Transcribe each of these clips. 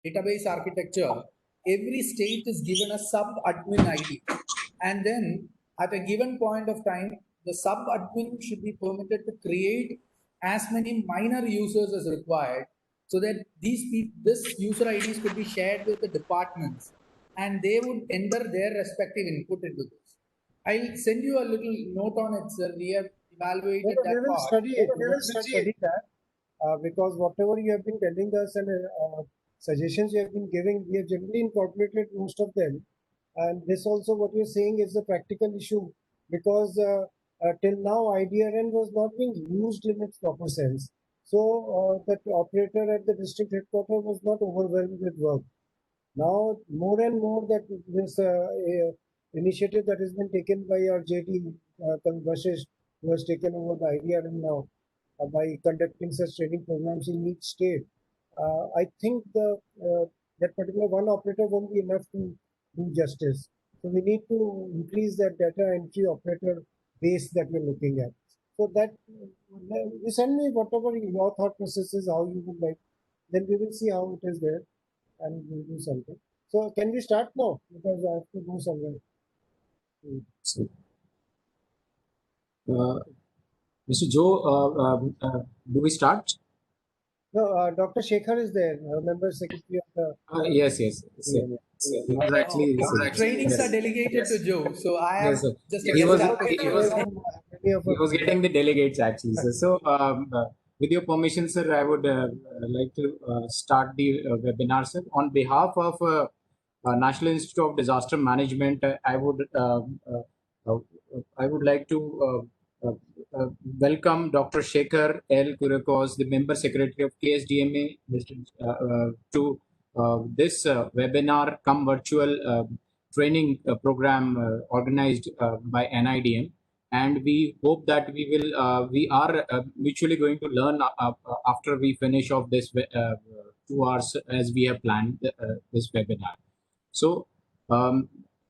database architecture, every state is given a sub-admin ID. And then at a given point of time, the sub-admin should be permitted to create as many minor users as required so that this user IDs could be shared with the departments and they would enter their respective input into this. I'll send you a little note on it, sir. We have evaluated We that will part. study it. We will study that because whatever you have been telling us and suggestions you have been giving, we have generally incorporated most of them. And this also, what you're saying, is a practical issue because till now IDRN was not being used in its proper sense. So that operator at the district headquarters was not overwhelmed with work. Now, more and more that this initiative that has been taken by our JD, Vashish, who has taken over the IDRN now by conducting such training programs in each state. I think that particular one operator won't be enough to do justice. So we need to increase that data entry operator base that we're looking at. So that you send me whatever your thought process is, how you would like. Then we will see how it is there and we'll do something. So can we start now? Because I have to go somewhere. So, Mr. Joe, do we start? No, Dr. Shekhar is there, member secretary of the. Yes. He was actually trainings are delegated to Joe, so I am just a guest application. He was getting the delegates actually. So, with your permission, sir, I would like to start the webinar, sir. On behalf of National Institute of Disaster Management, I would like to welcome Dr. Shekhar L. Kurakos, the member secretary of KSDMA, to this webinar come virtual training program organized by NIDM. And we hope that we are mutually going to learn after we finish off this 2 hours as we have planned this webinar. So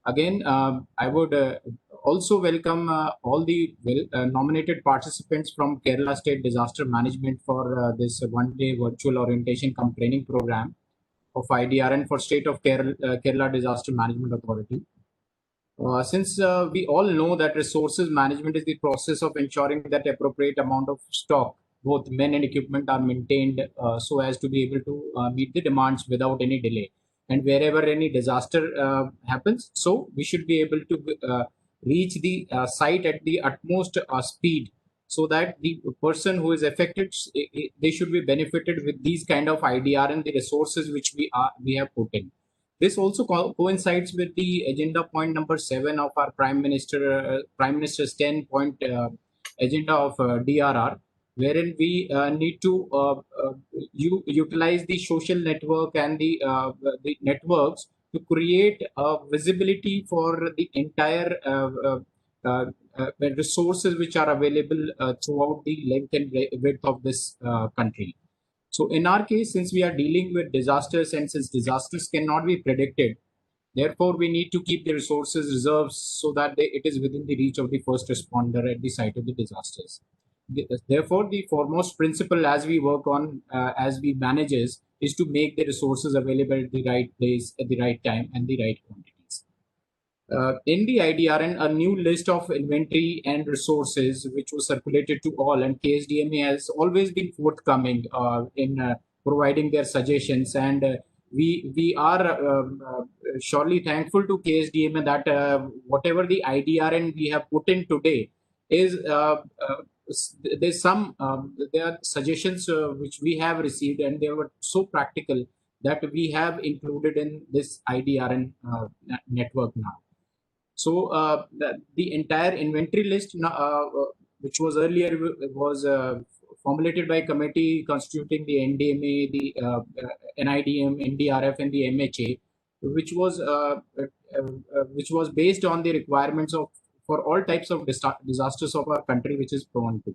again, I would also welcome all the nominated participants from Kerala State Disaster Management for this one-day virtual orientation cum training program of IDRN for State of Kerala Disaster Management Authority. Since we all know that resources management is the process of ensuring that appropriate amount of stock, both men and equipment, are maintained so as to be able to meet the demands without any delay. And wherever any disaster happens, so we should be able to reach the site at the utmost speed, so that the person who is affected, they should be benefited with these kind of IDR and the resources which we have put in. This also coincides with the agenda point number 7 of our Prime Minister's 10-point agenda of DRR, wherein we need to utilize the social network and the networks to create visibility for the entire resources which are available throughout the length and width of this country. So in our case, since we are dealing with disasters and since disasters cannot be predicted, therefore we need to keep the resources reserves so that it is within the reach of the first responder at the site of the disasters. Therefore, the foremost principle as we work on, as we manage is to make the resources available at the right place, at the right time and the right quantities. In the IDRN, a new list of inventory and resources which was circulated to all, and KSDMA has always been forthcoming in providing their suggestions, and we are surely thankful to KSDMA that whatever the IDRN we have put in today is there are suggestions which we have received, and they were so practical that we have included in this IDRN network now. So the entire inventory list, which was earlier was formulated by a committee constituting the NDMA, the NIDM, NDRF, and the MHA, which was based on the requirements for all types of disasters of our country, which is prone to.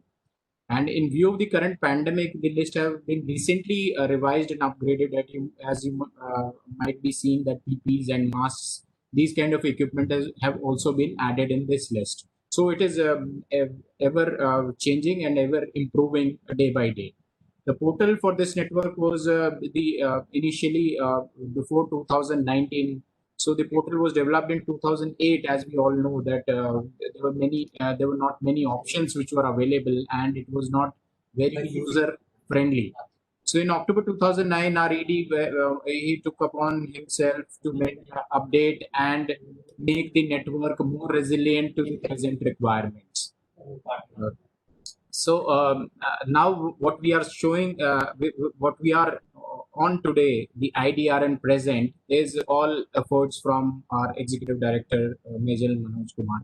And in view of the current pandemic, the list have been recently revised and upgraded. As you might be seeing that PPEs and masks, these kind of equipment have also been added in this list. So it is ever changing and ever improving day by day. The portal for this network was initially before 2019. So the portal was developed in 2008. As we all know that there were not many options which were available, and it was not very user friendly. So in October 2009, our ED he took upon himself to update and make the network more resilient to the present requirements. Now what we are showing, what we are on today, the IDRN present is all efforts from our Executive Director, Major Manoj Kumar.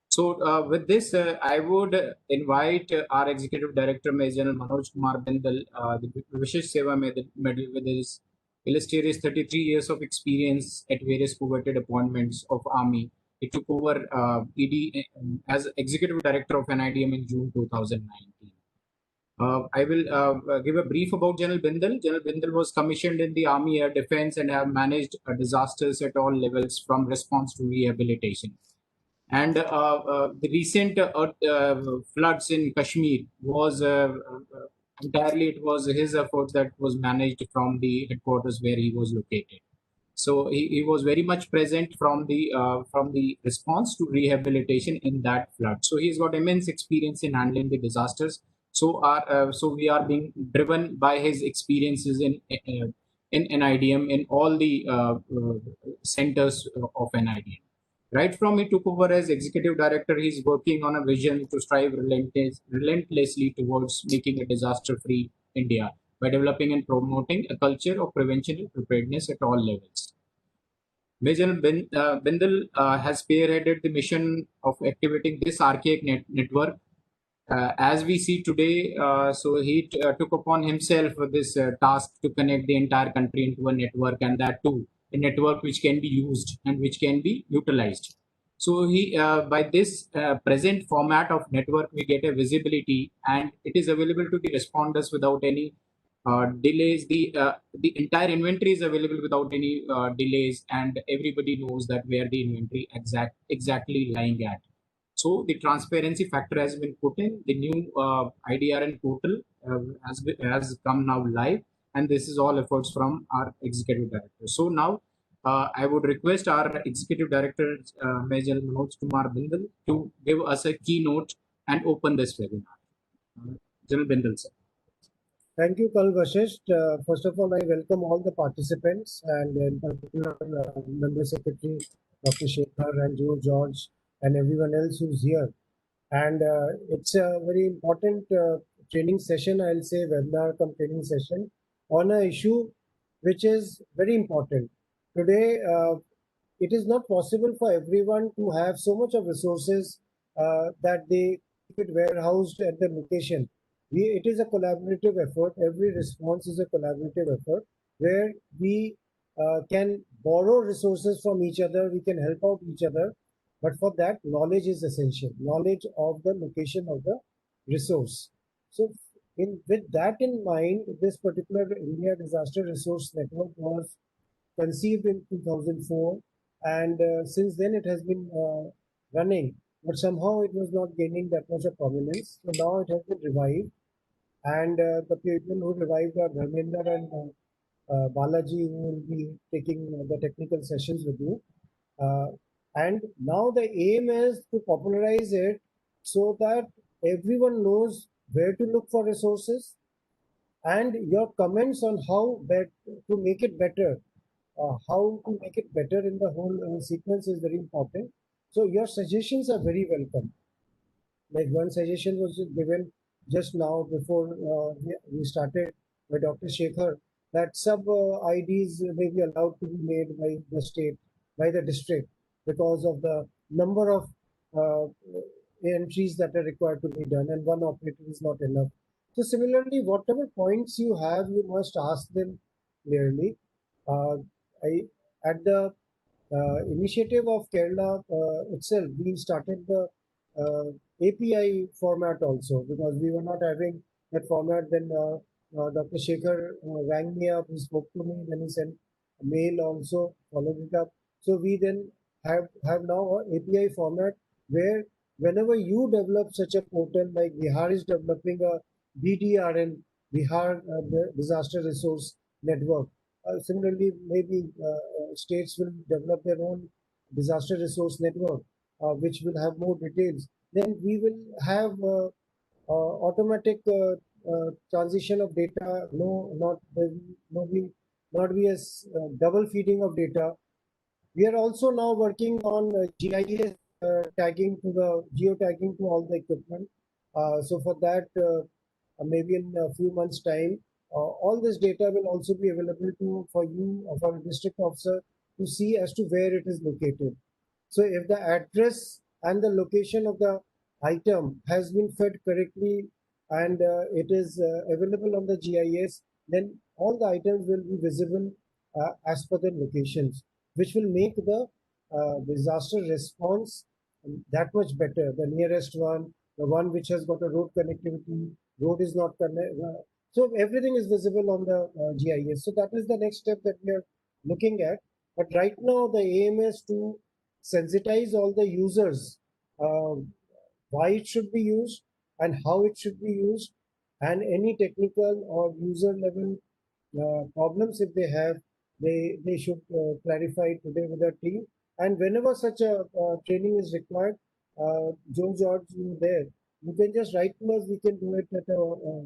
So with this, I would invite our Executive Director, Major Manoj Kumar Bindal, the Vishesh Seva Medal with his illustrious 33 years of experience at various coveted appointments of Army. He took over ED as Executive Director of NIDM in June 2019. I will give a brief about General Bindal. General Bindal was commissioned in the Army Air Defense and have managed disasters at all levels from response to rehabilitation. And the recent floods in Kashmir was entirely, it was his effort that was managed from the headquarters where he was located. So he was very much present from the response to rehabilitation in that flood. So he's got immense experience in handling the disasters. So we are being driven by his experiences in NIDM in all the centers of NIDM. Right from he took over as Executive Director, he's working on a vision to strive relentlessly towards making a disaster-free India by developing and promoting a culture of prevention and preparedness at all levels. Major Bindal has spearheaded the mission of activating this archaic network. As we see today, so he took upon himself this task to connect the entire country into a network, and that too, a network which can be used and which can be utilized. So he, by this present format of network, we get a visibility, and it is available to the responders without any delays. The entire inventory is available without any delays, and everybody knows that where the inventory exactly lying at. So the transparency factor has been put in. The new IDRN portal has come now live, and this is all efforts from our Executive Director. So now I would request our Executive Director, Major Manoj Kumar Bindal, to give us a keynote and open this webinar. General Bindal, sir. Thank you, Kal Vashisht. First of all, I welcome all the participants, and in particular Member Secretary Dr. Shekhar and Joe George and everyone else who's here. And it's a very important training session, I'll say webinar come training session on an issue which is very important. Today, it is not possible for everyone to have so much of resources that they keep it warehoused at the location. It is a collaborative effort. Every response is a collaborative effort where we can borrow resources from each other. We can help out each other. But for that, knowledge is essential. Knowledge of the location of the resource. So with that in mind, this particular India Disaster Resource Network was conceived in 2004. And since then, it has been running. But somehow it was not gaining that much of prominence. So now it has been revived. And the people who revived are Dharmender and Balaji, who will be taking the technical sessions with you. And now the aim is to popularize it so that everyone knows where to look for resources, and your comments on how to make it better, how to make it better in the whole sequence is very important. So your suggestions are very welcome. Like one suggestion was given just now before we started by Dr. Shekhar, that sub IDs may be allowed to be made by the state, by the district, because of the number of entries that are required to be done, and one operator is not enough. So similarly, whatever points you have, you must ask them clearly. At the initiative of Kerala itself, we started the API format also, because we were not having that format. Then Dr. Shekhar rang me up, he spoke to me, then he sent a mail also, followed it up. So we then have now an API format where whenever you develop such a portal, like Bihar is developing a BDRN, Bihar Disaster Resource Network. Similarly, maybe states will develop their own disaster resource network, which will have more details. Then we will have automatic transition of data. No, not be as double feeding of data. We are also now working on GIS tagging to the geotagging to all the equipment. So for that, maybe in a few months' time, all this data will also be available to for you, for a district officer, to see as to where it is located. So if the address and the location of the item has been fed correctly and it is available on the GIS, then all the items will be visible as per their locations, which will make the disaster response that much better. The nearest one, the one which has got a road connectivity, road is not connected. So everything is visible on the GIS. So that is the next step that we are looking at. But right now, the aim is to sensitize all the users why it should be used and how it should be used, and any technical or user level problems if they have, they should clarify today with our team. And whenever such a training is required, Joe George, you there, you can just write to us. We can do it at a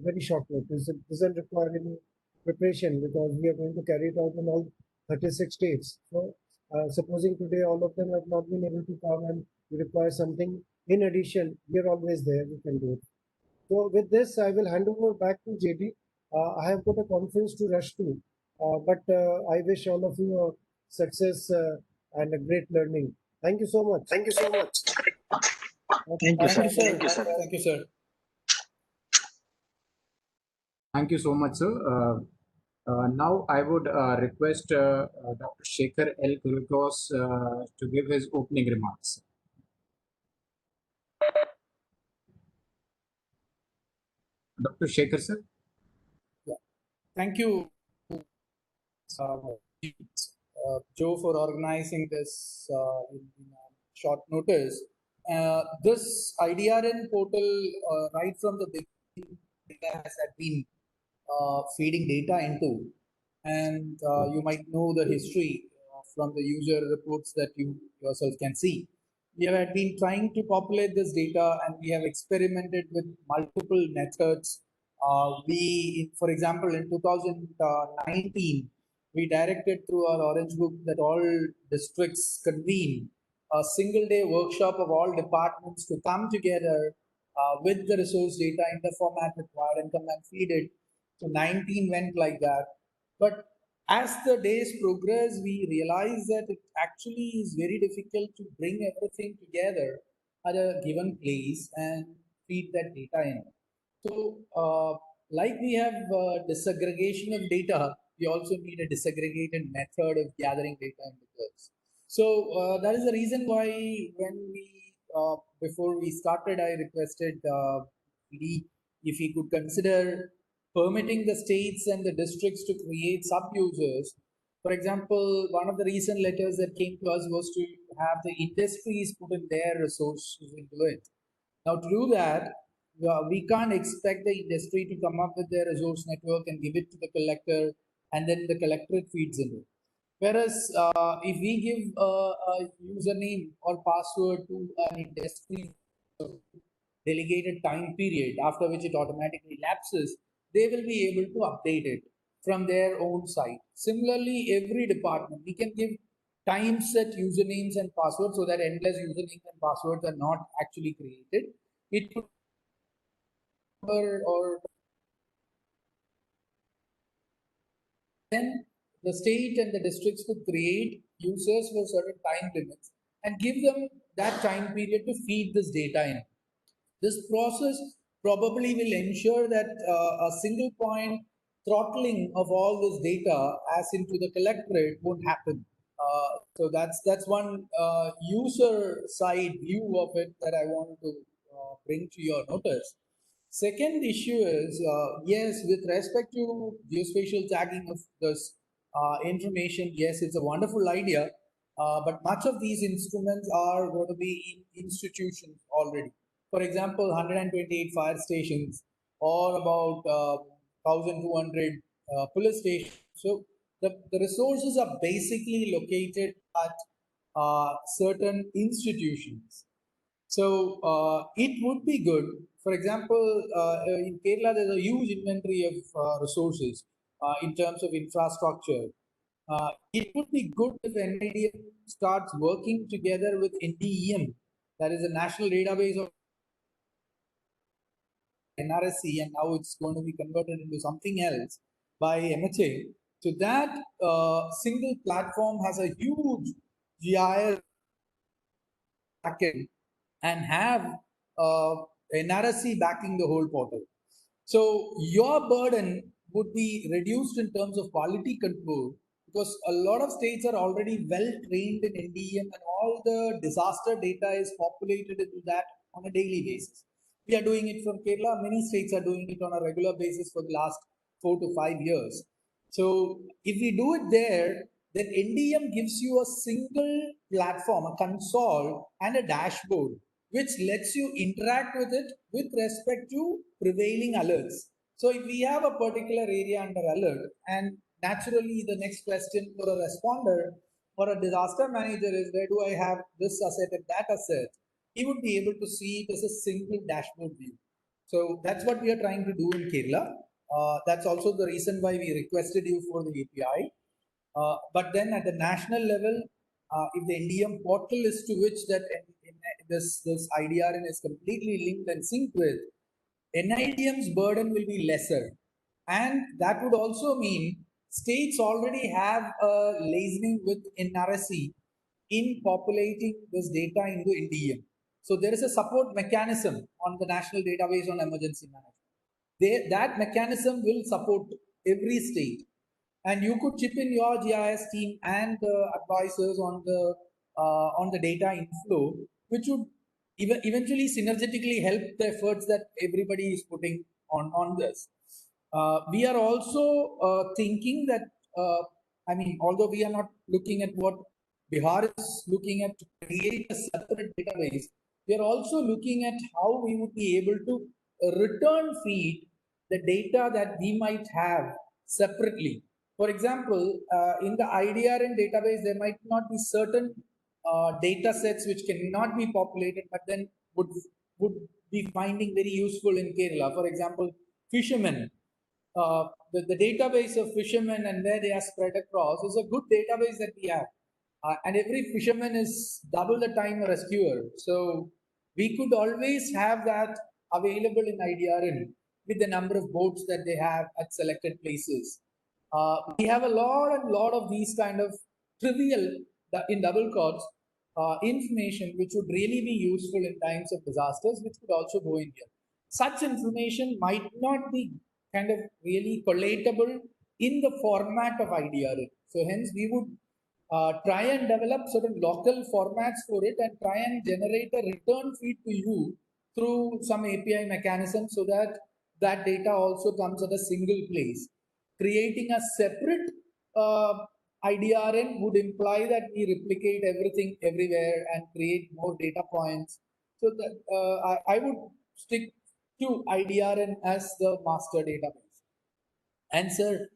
very short notice. It doesn't require any preparation because we are going to carry it out in all 36 states. So, supposing today all of them have not been able to come and we require something in addition, we are always there. We can do it. So with this, I will hand over back to JD. I have got a conference to rush to, but I wish all of you a success and a great learning. Thank you so much. Thank you so much. Thank you, sir. Thank you, sir. Thank you so much, sir. Now I would request Dr. Shekhar L. Kuryakos to give his opening remarks. Dr. Shekhar, sir. Thank you, Joe, for organizing this in short notice. This IDRN portal, right from the beginning, has been feeding data into, and you might know the history from the user reports that you yourself can see. We have been trying to populate this data, and we have experimented with multiple methods. For example, in 2019, we directed through our Orange Book that all districts convene a single day workshop of all departments to come together with the resource data in the format required and come and feed it. So 19 went like that. But as the days progress, we realize that it actually is very difficult to bring everything together at a given place and feed that data in. So, like we have disaggregation of data, we also need a disaggregated method of gathering data in the curves. So that is the reason why when we before we started, I requested PD if he could consider permitting the states and the districts to create sub-users. For example, one of the recent letters that came to us was to have the industries put in their resources into it. Now, to do that, we can't expect the industry to come up with their resource network and give it to the collector, and then the collectorate feeds into it. Whereas, if we give a username or password to an industry delegated time period after which it automatically lapses, they will be able to update it from their own site. Similarly, every department, we can give time set usernames and passwords so that endless usernames and passwords are not actually created. It could or then the state and the districts could create users for certain time limits and give them that time period to feed this data in. This process probably will ensure that a single point throttling of all this data as into the collectorate won't happen. So that's one user side view of it that I want to bring to your notice. Second issue is, yes, with respect to geospatial tagging of this information, yes, it's a wonderful idea, but much of these instruments are going to be in institutions already. For example, 128 fire stations or about 1,200 police stations. So the resources are basically located at certain institutions. So it would be good. For example, in Kerala, there's a huge inventory of resources in terms of infrastructure. It would be good if NIDM starts working together with NDEM, that is a national database of NRSC, and now it's going to be converted into something else by MHA. So that single platform has a huge GIS backend and have NRSC backing the whole portal. So your burden would be reduced in terms of quality control because a lot of states are already well trained in NDEM and all the disaster data is populated into that on a daily basis. We are doing it from Kerala. Many states are doing it on a regular basis for the last 4 to 5 years. So if we do it there, then NDM gives you a single platform, a console and a dashboard, which lets you interact with it with respect to prevailing alerts. So if we have a particular area under alert, and naturally the next question for a responder or a disaster manager is where do I have this asset and that asset, he would be able to see it as a single dashboard view. So that's what we are trying to do in Kerala. That's also the reason why we requested you for the API. But then at the national level, if the NDM portal is to which that this IDRN is completely linked and synced with, NIDM's burden will be lesser. And that would also mean states already have a liaison with NRSC in populating this data into NDM. So there is a support mechanism on the National Database on Emergency Management. That mechanism will support every state, and you could chip in your GIS team and the advisors on the data inflow, which would eventually synergetically help the efforts that everybody is putting on this. We are also thinking that, I mean, although we are not looking at what Bihar is looking at to create a separate database, we are also looking at how we would be able to return feed the data that we might have separately. For example, in the IDRN database, there might not be certain data sets which cannot be populated, but then would be finding very useful in Kerala. For example, fishermen. The database of fishermen and where they are spread across is a good database that we have. And every fisherman is double the time a rescuer. So we could always have that available in IDRN with the number of boats that they have at selected places. We have a lot of these kind of trivial, in double quotes, information which would really be useful in times of disasters, which could also go in here. Such information might not be kind of really collatable in the format of IDRN. So hence we would try and develop certain local formats for it and try and generate a return feed to you through some API mechanism so that that data also comes at a single place. Creating a separate IDRN would imply that we replicate everything everywhere and create more data points. So that I would stick to IDRN as the master database. And sir,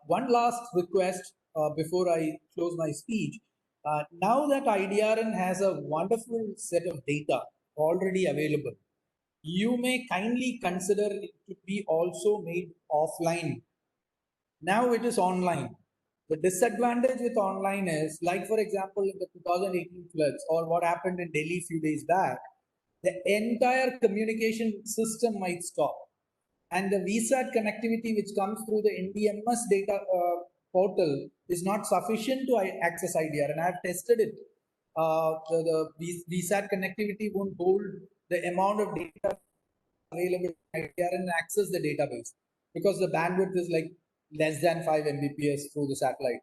one last request before I close my speech. Now that IDRN has a wonderful set of data already available, you may kindly consider it to be also made offline. Now it is online. The disadvantage with online is, like for example, in the 2018 floods or what happened in Delhi a few days back, the entire communication system might stop. And the VSAT connectivity which comes through the NDMS data portal is not sufficient to access IDR. And I have tested it. The VSAT connectivity won't hold the amount of data available in IDR and access the database because the bandwidth is like less than 5 Mbps through the satellite.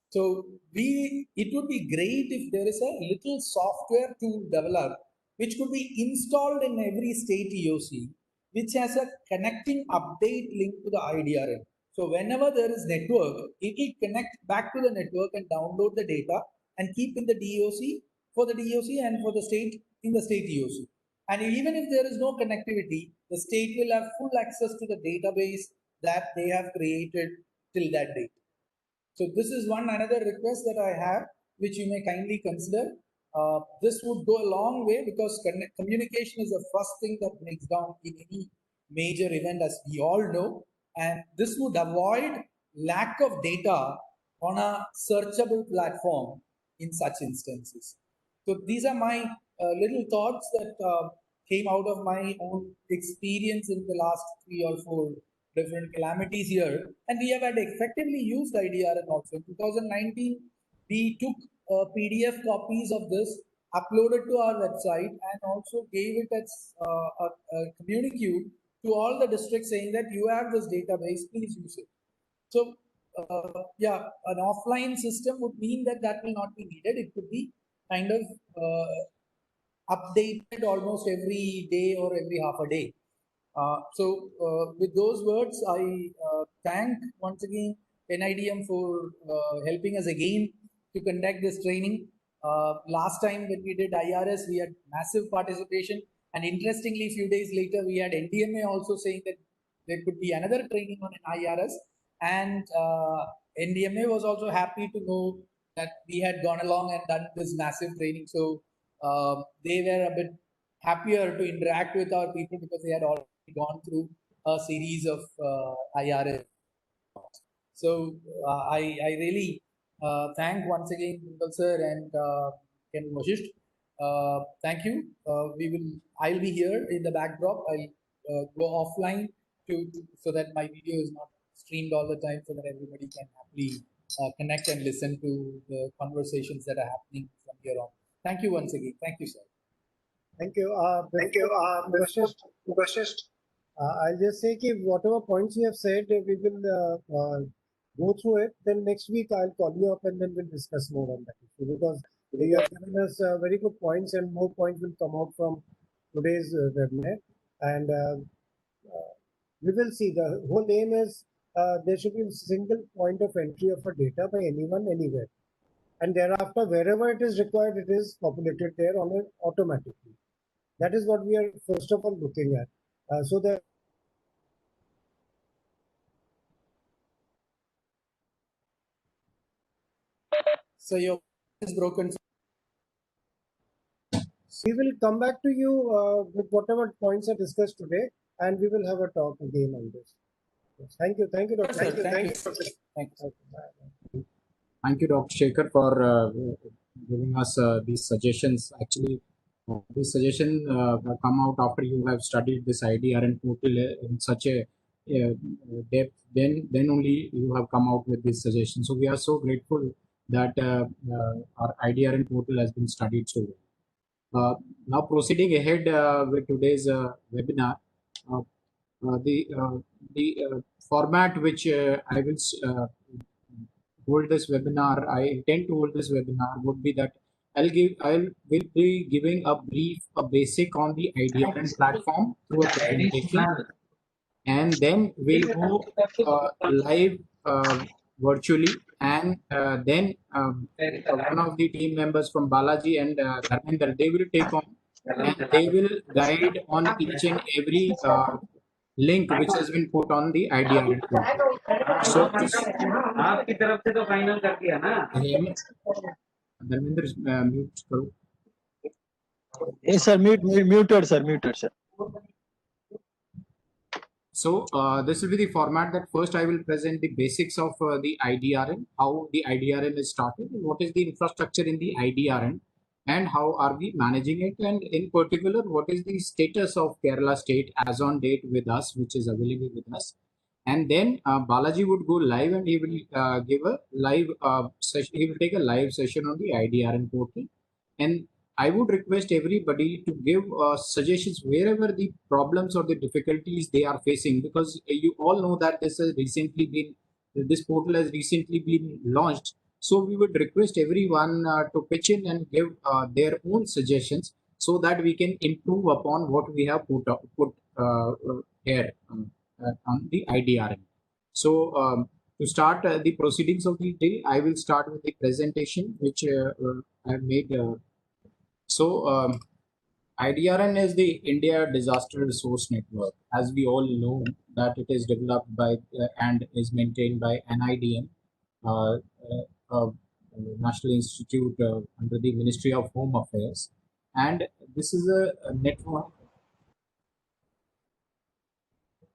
So it would be great if there is a little software to develop which could be installed in every state EOC, which has a connecting update link to the IDRN. So whenever there is network, it will connect back to the network and download the data and keep in the DOC for the DOC and for the state in the state EOC. And even if there is no connectivity, the state will have full access to the database that they have created till that date. So this is one another request that I have, which you may kindly consider. This would go a long way because communication is the first thing that breaks down in any major event, as we all know, and this would avoid lack of data on a searchable platform in such instances. So these are my little thoughts that came out of my own experience in the last 3 or 4 different calamities here, and we have had effectively used IDRN also. In 2019, we took PDF copies of this, uploaded to our website, and also gave it as a communique to all the districts saying that you have this database, please use it. So, yeah, an offline system would mean that that will not be needed. It could be kind of updated almost every day or every half a day. With those words, I thank once again NIDM for helping us again to conduct this training. Last time when we did IRS, we had massive participation, and interestingly, a few days later, we had NDMA also saying that there could be another training on an IRS, and NDMA was also happy to know that we had gone along and done this massive training. So they were a bit happier to interact with our people because they had already gone through a series of IRS. So I really thank once again Bindal sir and Ken Vashisht. Thank you. I'll be here in the backdrop. I'll go offline so that my video is not streamed all the time, so that everybody can happily connect and listen to the conversations that are happening from here on. Thank you once again. Thank you, sir. Thank you. Vashisht, I'll just say that whatever points you have said, we will go through it. Then next week I'll call you up and then we'll discuss more on that issue, because you have given us very good points, and more points will come out from today's webinar. And we will see. The whole aim is there should be a single point of entry of a data by anyone, anywhere. And thereafter, wherever it is required, it is populated there on it automatically. That is what we are first of all looking at. So that So your is broken. we will come back to you with whatever points are discussed today, and we will have a talk again on this. Yes. Thank you. Thank you, Dr. Thank you. Thank you. Thank you. Thank you, Dr. Shekhar, for giving us these suggestions. Actually, these suggestions have come out after you have studied this IDRN portal in such a depth. Then only you have come out with these suggestions. So we are so grateful that our IDRN portal has been studied so well. Now proceeding ahead with today's webinar, the format which I will hold this webinar, I intend to hold this webinar would be that will be giving a basic on the IDRN platform through a presentation, and then we'll go live virtually, and then one of the team members from Balaji and Dharmender, they will take on, and they will guide on each and every link which has been put on the IDRN platform. So आपकी तरफ से तो final कर दिया ना Dharmendra mute करो. Yes, sir. Muted, sir. So this will be the format that first I will present the basics of the IDRN, how the IDRN is started, what is the infrastructure in the IDRN, and how are we managing it, and in particular, what is the status of Kerala state as on date with us, which is available with us. And then Balaji would go live, and he will give a live session. He will take a live session on the IDRN portal. And I would request everybody to give suggestions wherever the problems or the difficulties they are facing, because you all know that this portal has recently been launched. So we would request everyone to pitch in and give their own suggestions so that we can improve upon what we have put here on the IDRN. So to start the proceedings of the day, I will start with the presentation which I have made. IDRN is the India Disaster Resource Network. As we all know, that it is developed by and is maintained by NIDM, uh, National Institute under the Ministry of Home Affairs, and this is a network.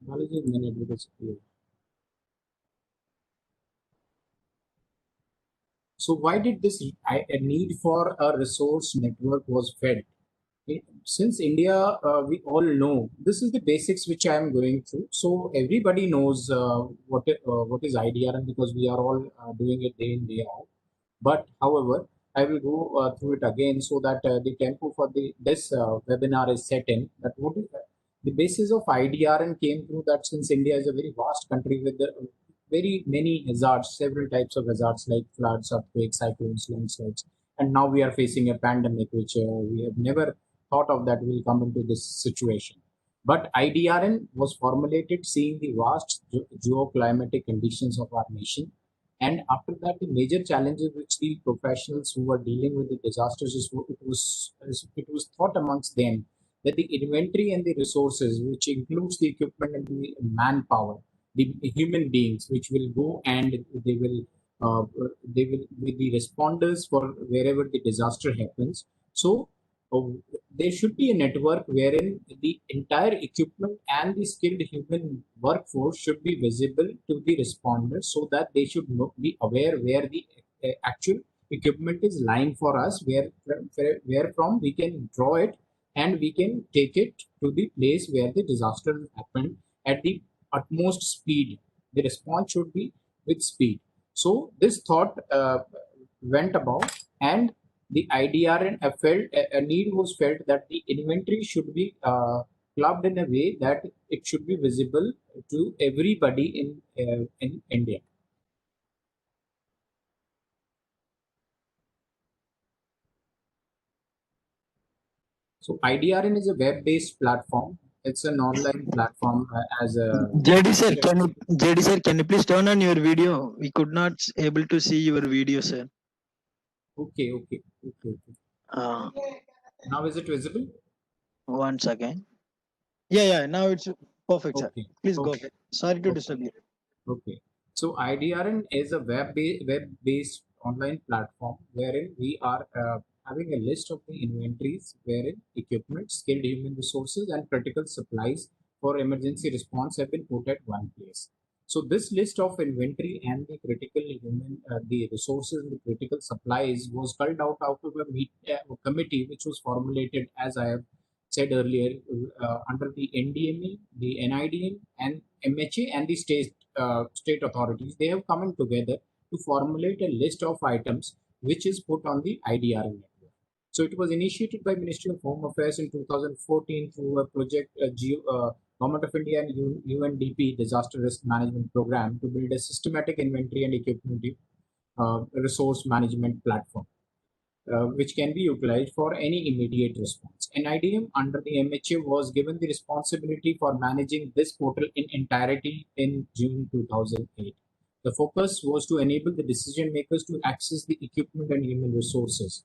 Acknowledge a minute because so why did this a need for a resource network was fed? Since India, we all know this is the basics which I am going through. So everybody knows what is IDRN because we are all doing it day in day out. But however, I will go through it again so that the tempo for this webinar is set in. That what is the basis of IDRN came through that since India is a very vast country with very many hazards, several types of hazards like floods, earthquakes, cyclones, landslides, and now we are facing a pandemic which we have never thought of that will come into this situation. But IDRN was formulated seeing the vast geoclimatic conditions of our nation. And after that, the major challenges which the professionals who were dealing with the disasters it was thought amongst them that the inventory and the resources, which includes the equipment and the manpower, the human beings, which will go and uh, they will be the responders for wherever the disaster happens. So uh, there should be a network wherein the entire equipment and the skilled human workforce should be visible to the responders so that they should be aware where the actual equipment is lying for us, where from we can draw it and we can take it to the place where the disaster happened at the utmost speed. The response should be with speed. So this thought went about, and the IDRN a need was felt that the inventory should be clubbed in a way that it should be visible to everybody in India. So IDRN is a web-based platform. It's an online platform as a JD sir, can you please turn on your video? We could not able to see your video, sir. okay. Uh, Now is it visible? Once again. Yeah. Now it's perfect, sir. Okay. Please go Okay. ahead. Sorry to Okay. disturb you. Okay. So IDRN is a web-based online platform wherein we are having a list of the inventories wherein equipment, skilled human resources, and critical supplies for emergency response have been put at one place. So this list of inventory and the critical the resources and the critical supplies was culled out of a committee which was formulated, as I have said earlier, under the NDMA, the NIDM, and MHA, and the state authorities. They have come in together to formulate a list of items which is put on the IDRN network. So it was initiated by Ministry of Home Affairs in 2014 through a project, Government of India and UNDP Disaster Risk Management Program to build a systematic inventory and equipment resource management platform. Which can be utilized for any immediate response. NIDM under the MHA was given the responsibility for managing this portal in entirety in June 2008. The focus was to enable the decision makers to access the equipment and human resources.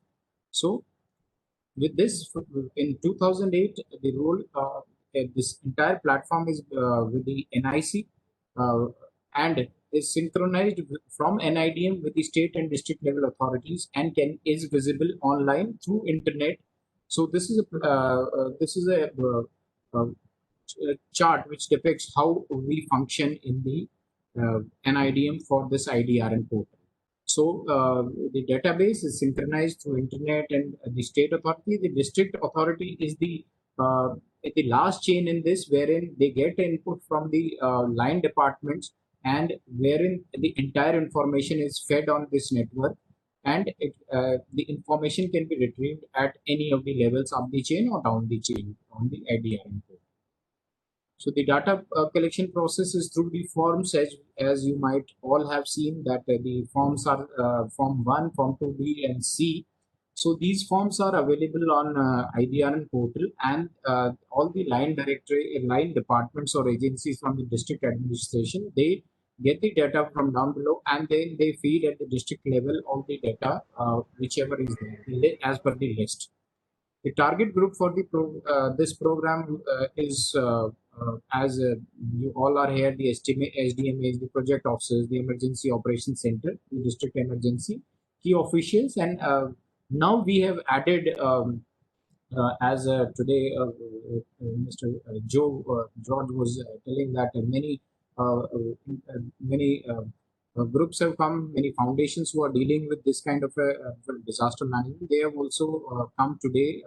So, with this, in 2008, the role this entire platform is with the NIC and is synchronized from NIDM with the state and district level authorities and is visible online through internet. So this is a chart which depicts how we function in the NIDM for this IDRN portal. So the database is synchronized through internet and the state authority. The district authority is the last chain in this, wherein they get input from the line departments and wherein the entire information is fed on this network, and the information can be retrieved at any of the levels up the chain or down the chain on the IDRN portal. So the data collection process is through the forms, as you might all have seen that the forms are form 1, form 2, B and C. So these forms are available on IDRN portal, and all the line departments or agencies from the district administration, they get the data from down below and then they feed at the district level all the data, whichever is there as per the list. The target group for the this program is, as you all are here, the SDMA is the project officers, the Emergency Operations Center, the district emergency, key officials, and now we have added, as today Mr. George was telling that many groups have come, many foundations who are dealing with this kind of disaster management. They have also come today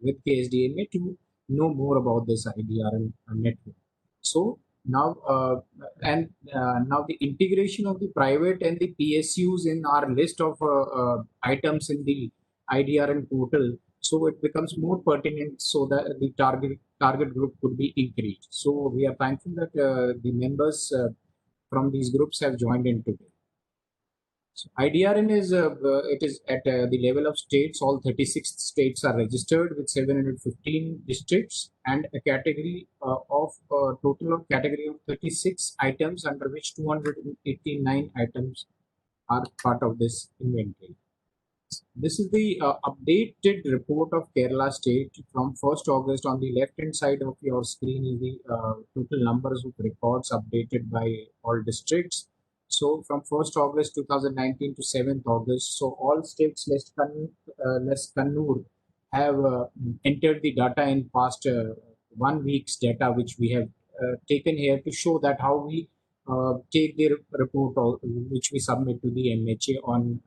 with KSDMA to know more about this IDRL network. So now, now the integration of the private and the PSUs in our list of items in the IDRL portal, so it becomes more pertinent, so that the target group could be increased. So we are thankful that the members from these groups have joined in today. So IDRN is it is at the level of states. All 36 states are registered with 715 districts and a category of total of category of 36 items, under which 289 items are part of this inventory. This is the updated report of Kerala state from 1st August. On the left hand side of your screen is the total numbers of records updated by all districts. So from 1st August 2019 to 7th August, so all states less Kannur have entered the data in past 1 week's data, which we have taken here to show that how we take the report which we submit to the MHA on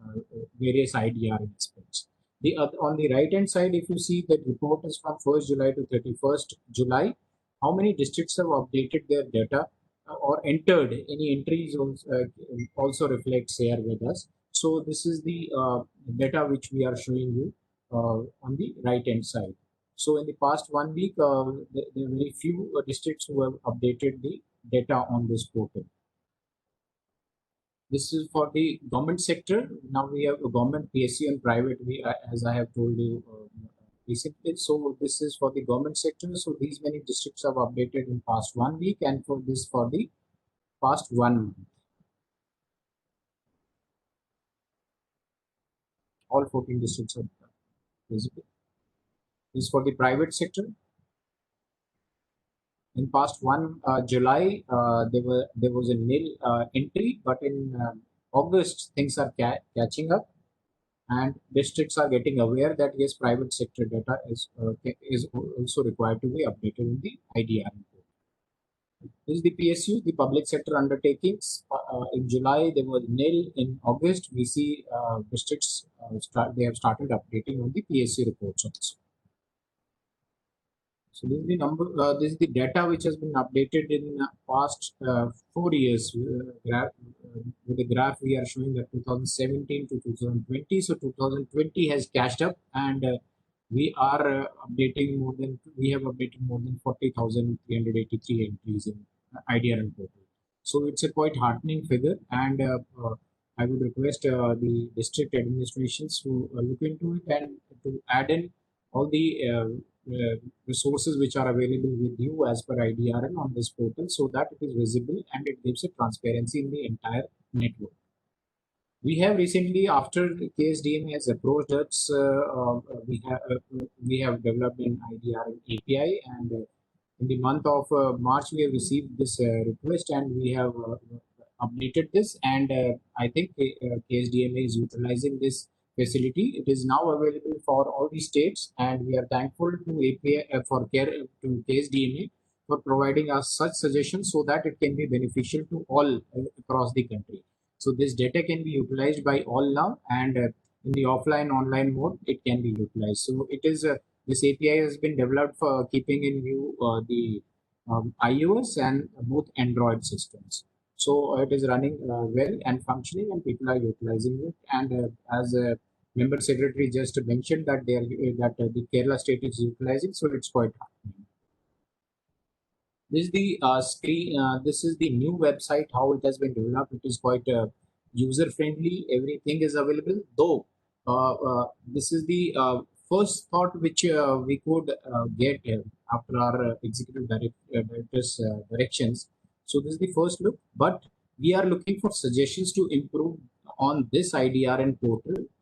various IDR aspects. On the right hand side, if you see, that report is from 1st July to 31st July. How many districts have updated their data or entered any entries also reflects here with us. So this is the data which we are showing you on the right hand side. So in the past 1 week, there are very few districts who have updated the data on this portal. This is for the government sector. Now we have a government, PSU, and private, as I have told you recently. So this is for the government sector. So these many districts have updated in past 1 week, and for this for the past 1 month. All 14 districts are visible. This is for the private sector. In past July, there was a nil entry, but in August things are catching up, and districts are getting aware that yes, private sector data is also required to be updated in the IDR. This is the PSU, the public sector undertakings. In July there was nil. In August we see districts they have started updating on the PSU reports also. So this is the number. This is the data which has been updated in past 4 years. With the graph, we are showing that 2017 to 2020. So 2020 has catched up, and we are updating more than 40,383 entries in IDRN portal. So it's a quite heartening figure, and I would request the district administrations to look into it and to add in all the resources which are available with you as per IDRN on this portal, so that it is visible and it gives a transparency in the entire network. We have recently, after KSDMA has approached us, we have developed an IDRN API, and in the month of March we have received this request, and we have updated this, and I think KSDMA is utilizing this facility. It is now available for all the states, and we are thankful to API to KSDMA for providing us such suggestions so that it can be beneficial to all across the country. So this data can be utilized by all now, and in the offline online mode it can be utilized. So it is this API has been developed for keeping in view the iOS and both Android systems. So it is running well and functioning, and people are utilizing it. And as Member Secretary just mentioned that the Kerala state is utilizing, so it's quite happening. This is the screen. This is the new website. How it has been developed. It is quite user friendly. Everything is available. Though this is the first thought which we could get after our executive director's directions. So this is the first look, but we are looking for suggestions to improve on this IDRN portal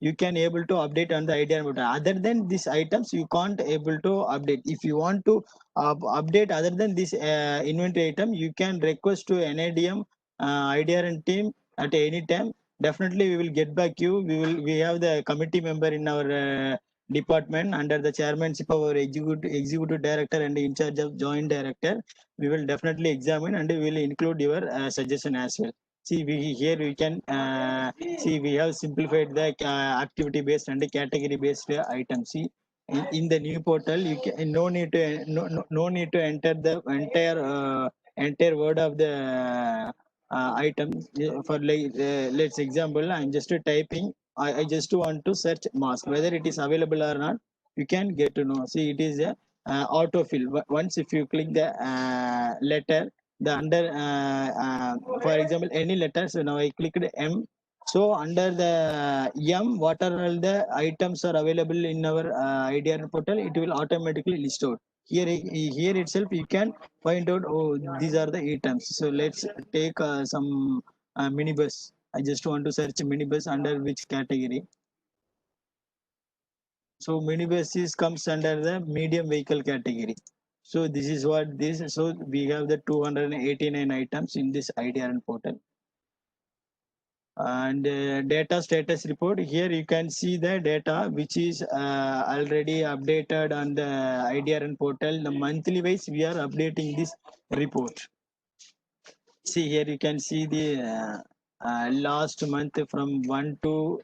you can able to update on the idea portal. Other than these items, you can't able to update. If you want to update other than this inventory item, you can request to NIDM IDRN team at any time. Definitely, we will get back you. We have the committee member in our department under the chairmanship of our executive director and in charge of joint director. We will definitely examine and we will include your suggestion as well. See, here we can see we have simplified the activity based and category based items. See, in the new portal, you can no need to enter the entire word of the item. For like let's example, I'm just typing. I just want to search mask, whether it is available or not. You can get to know. See, it is a autofill. Once if you click the letter, the under for example any letter, so now I clicked M, so under the M, what are all the items are available in our IDR portal, it will automatically list out. Here itself you can find out, oh, these are the items. So let's take some minibus. I just want to search minibus under which category. So minibus comes under the medium vehicle category. So this is what this. So we have the 289 items in this IDRN portal. And data status report. Here you can see the data which is already updated on the IDRN portal. The monthly wise we are updating this report. See, here you can see the last month from 1 to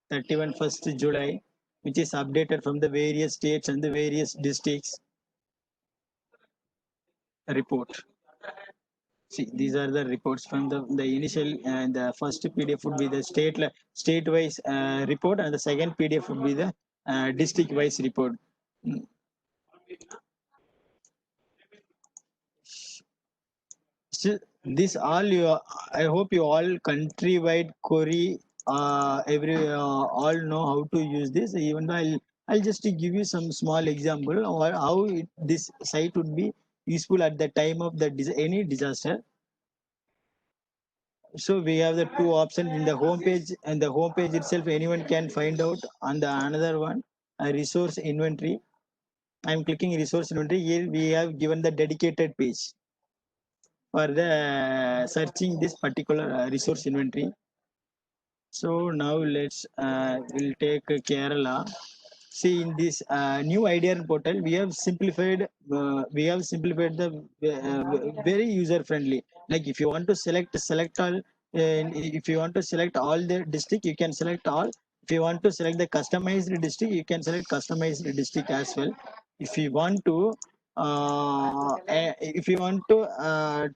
31 1st July, which is updated from the various states and the various districts report. See, these are the reports from the initial and the first PDF would be the state wise report, and the second PDF would be the district wise report. So this all you, I hope you all countrywide query all know how to use this. Even though I'll just give you some small example or how this site would be useful at the time of the any disaster. So we have the two options in the home page, and the home page itself anyone can find out. On the another one, a resource inventory. I'm clicking resource inventory. Here we have given the dedicated page for the searching this particular resource inventory. So now let's we'll take Kerala. See, in this new IDR portal, we have simplified the very user friendly. Like if you want to select all, if you want to select all the district, you can select all. If you want to select the customized district, you can select customized district as well. If you want to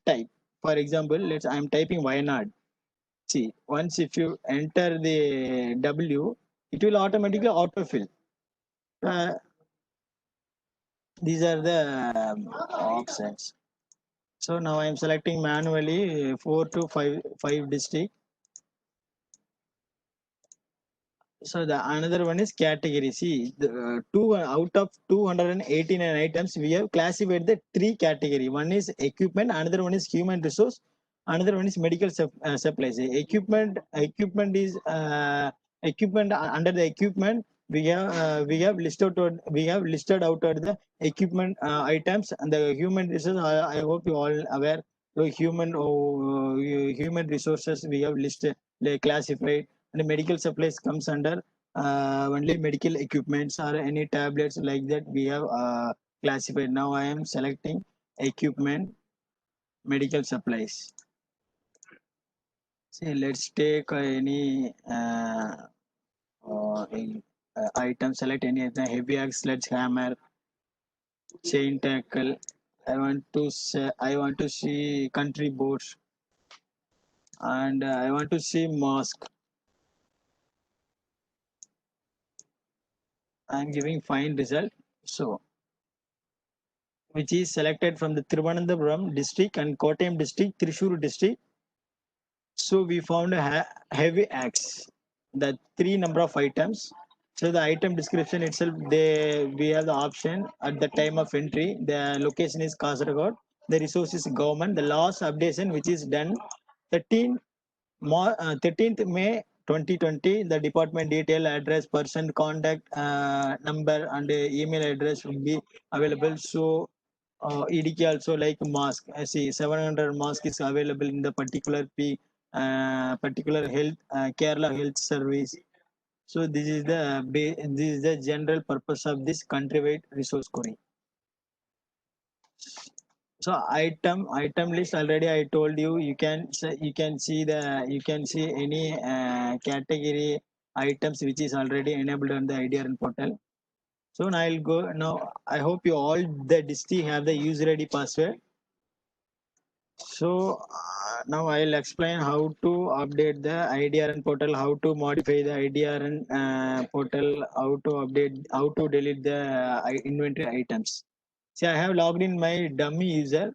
type, for example, I'm typing Wayanad. See, once if you enter the W, it will automatically autofill. These are the options. So now I am selecting manually 4 to 5 district. So the another one is category. See, the two out of 289 items, we have classified the 3 category. One is equipment, another one is human resource, another one is medical supplies. Equipment is equipment. Under the equipment, we have listed out the equipment items, and the human resource. I hope you all aware. So human resources we have listed, classified, and the medical supplies comes under only medical equipments or any tablets like that we have classified. Now I am selecting equipment, medical supplies. See, let's take any item, select any item, heavy axe, sledgehammer, chain tackle. I want to see country boats, and I want to see mask. I'm giving fine result. So, which is selected from the Thiruvananthapuram district and Kottayam district, Thrissur district. So we found a heavy axe, the 3 number of items. So the item description itself, we have the option at the time of entry. The location is Kasaragod. The resource is government. The last updation which is done 13th May 2020, the department detail, address, person, contact number, and email address will be available. So EDK also like mask. I see 700 mask is available in the particular health Kerala Health Service. So this is the general purpose of this countrywide resource query. So item list already I told you. You can see any category items which is already enabled on the IDRN portal. So now I'll go now. I hope you all the district have the user ID password. So now I'll explain how to update the IDRN portal, how to modify the IDRN portal, how to update, how to delete the inventory items. See, I have logged in my dummy user.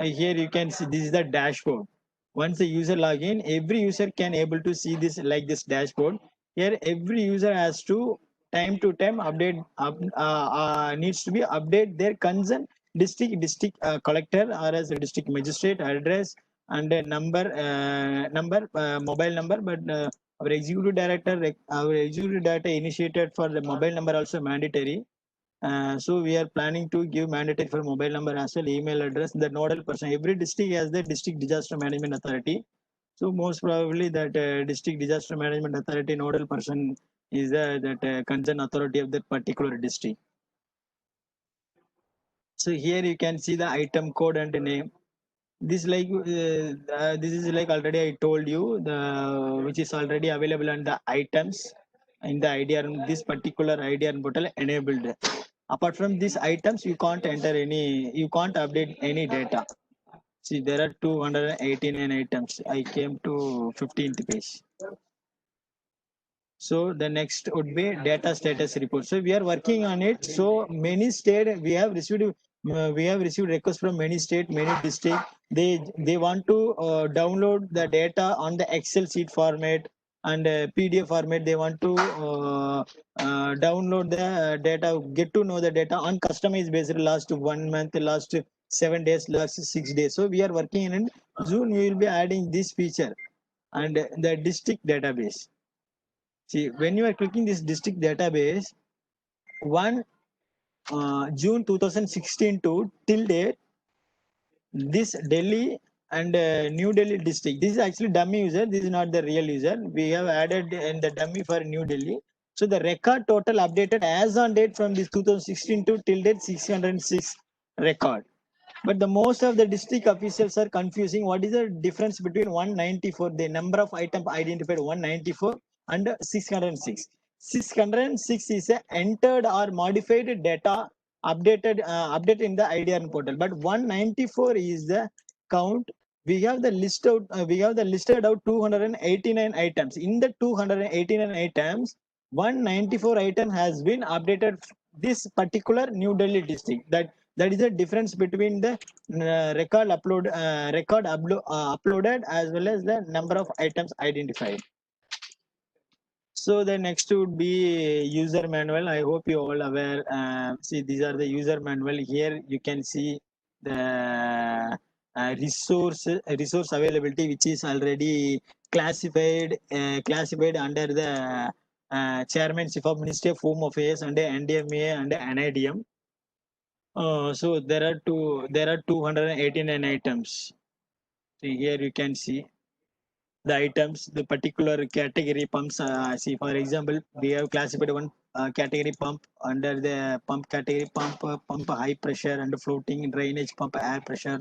Here you can see this is the dashboard. Once the user log in, every user can able to see this like this dashboard. Here every user has to time update needs to be update their concern district collector or as a district magistrate address and a number mobile number. But our executive director initiated for the mobile number also mandatory. So we are planning to give mandatory for mobile number as well, email address, the nodal person. Every district has the district disaster management authority. So most probably that district disaster management authority nodal person is that concerned authority of that particular district. So here you can see the item code and the name. This this is like already I told you the which is already available on the items in the IDR. This particular IDR portal enabled. Apart from these items, you can't update any data. See, there are 289 items. I came to 15th page. So the next would be data status report. So we are working on it. So many state we have received requests from many state, many district. They want to download the data on the Excel sheet format and PDF format. They want to download the data, get to know the data on customized basis. Last 1 month, last 7 days, last 6 days. So we are working in it. Soon we will be adding this feature and the district database. See, when you are clicking this district database, 1 June 2016 to till date, this Delhi and New Delhi district. This is actually dummy user. This is not the real user. We have added in the dummy for New Delhi. So the record total updated as on date from this 2016 to till date 606 record. But the most of the district officials are confusing. What is the difference between 194, the number of items identified 194 and 606? 606 is a entered or modified data updated in the IDRN portal. But 194 is the count. We have the listed out 289 items. In the 289 items, 194 item has been updated this particular New Delhi district. That is the difference between the uploaded as well as the number of items identified. So the next would be user manual. I hope you all aware. See, these are the user manual. Here you can see the resource availability, which is already classified under the chairmanship of Ministry of Home Affairs under NDMA and NIDM. So there are 289 items. So here you can see the items, the particular category pumps. See, for example, we have classified one category pump under the pump category pump high pressure and floating drainage pump air pressure.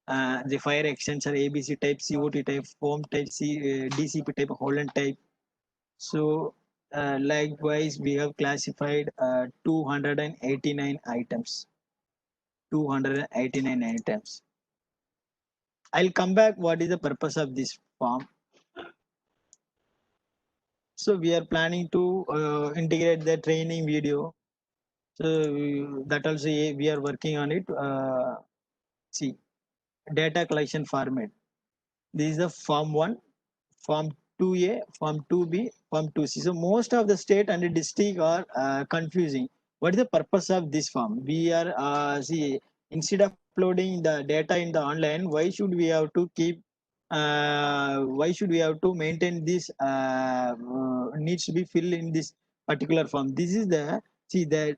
The fire extension ABC type, COT type, foam type, DCP type, Holland type. So likewise, we have classified 289 items. 289 items. I'll come back. What is the purpose of this form? So we are planning to integrate the training video. So that also we are working on it. See, data collection format. This is the form 1, form 2A, form 2B, form 2C. So most of the state and the district are confusing. What is the purpose of this form? We are instead of uploading the data in the online, why should we have to keep why should we have to maintain this needs to be filled in this particular form. This is the see the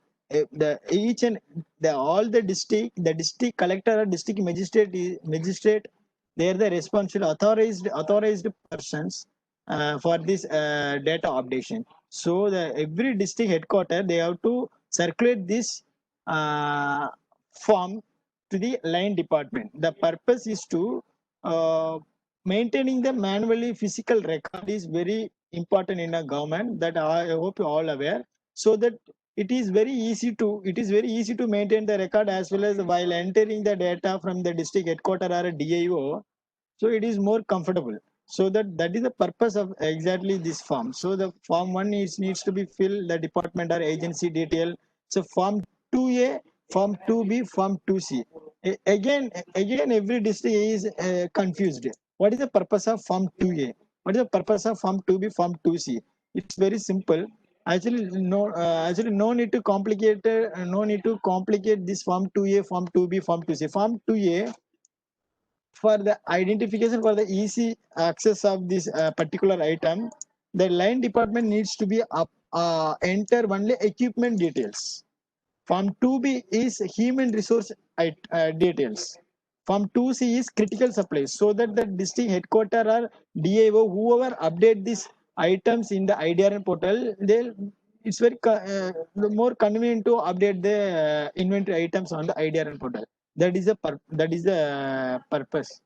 each and the all the district collector or district magistrate, they are the responsible authorized persons for this data updation. So the every district headquarter, they have to circulate this form to the line department. The purpose is to maintaining the manually physical record is very important in a government, that I hope you all aware. So that it is very easy to maintain the record, as well as while entering the data from the district headquarter or a DIO, so it is more comfortable. So that is the purpose of exactly this form. So the form 1 needs to be filled the department or agency detail. So form 2A, form 2B, form 2C. Again every district is confused. What is the purpose of form 2A? What is the purpose of form 2B, form 2C? It's very simple. Actually no need to complicate this form 2A, form 2B, form 2C. Form 2A, for the identification, for the easy access of this particular item, the line department needs to be enter only equipment details. Form 2B is human resource details. Form 2C is critical supplies, so that the district headquarter or DIO, whoever update these items in the IDRN portal, it's very more convenient to update the inventory items on the IDRN portal. That is the purpose.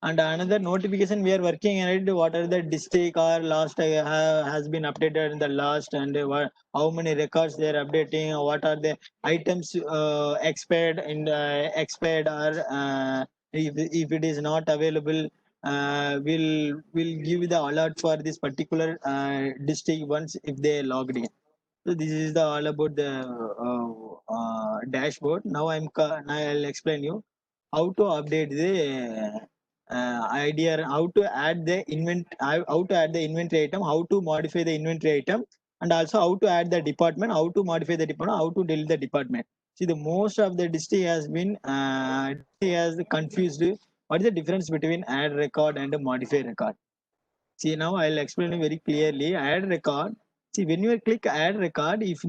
And another notification we are working on it, what are the district or last has been updated in the last, and how many records they are updating, what are the items expired or if it is not available, will give the alert for this particular district once if they logged in. So this is the all about the dashboard. Now I'll explain you how to update the idea, how to add the inventory item, how to modify the inventory item, and also how to add the department, how to modify the department, how to delete the department. See, the most of the district has been confused. What is the difference between add record and modify record? See, now I'll explain you very clearly. Add record. See, when you click add record, if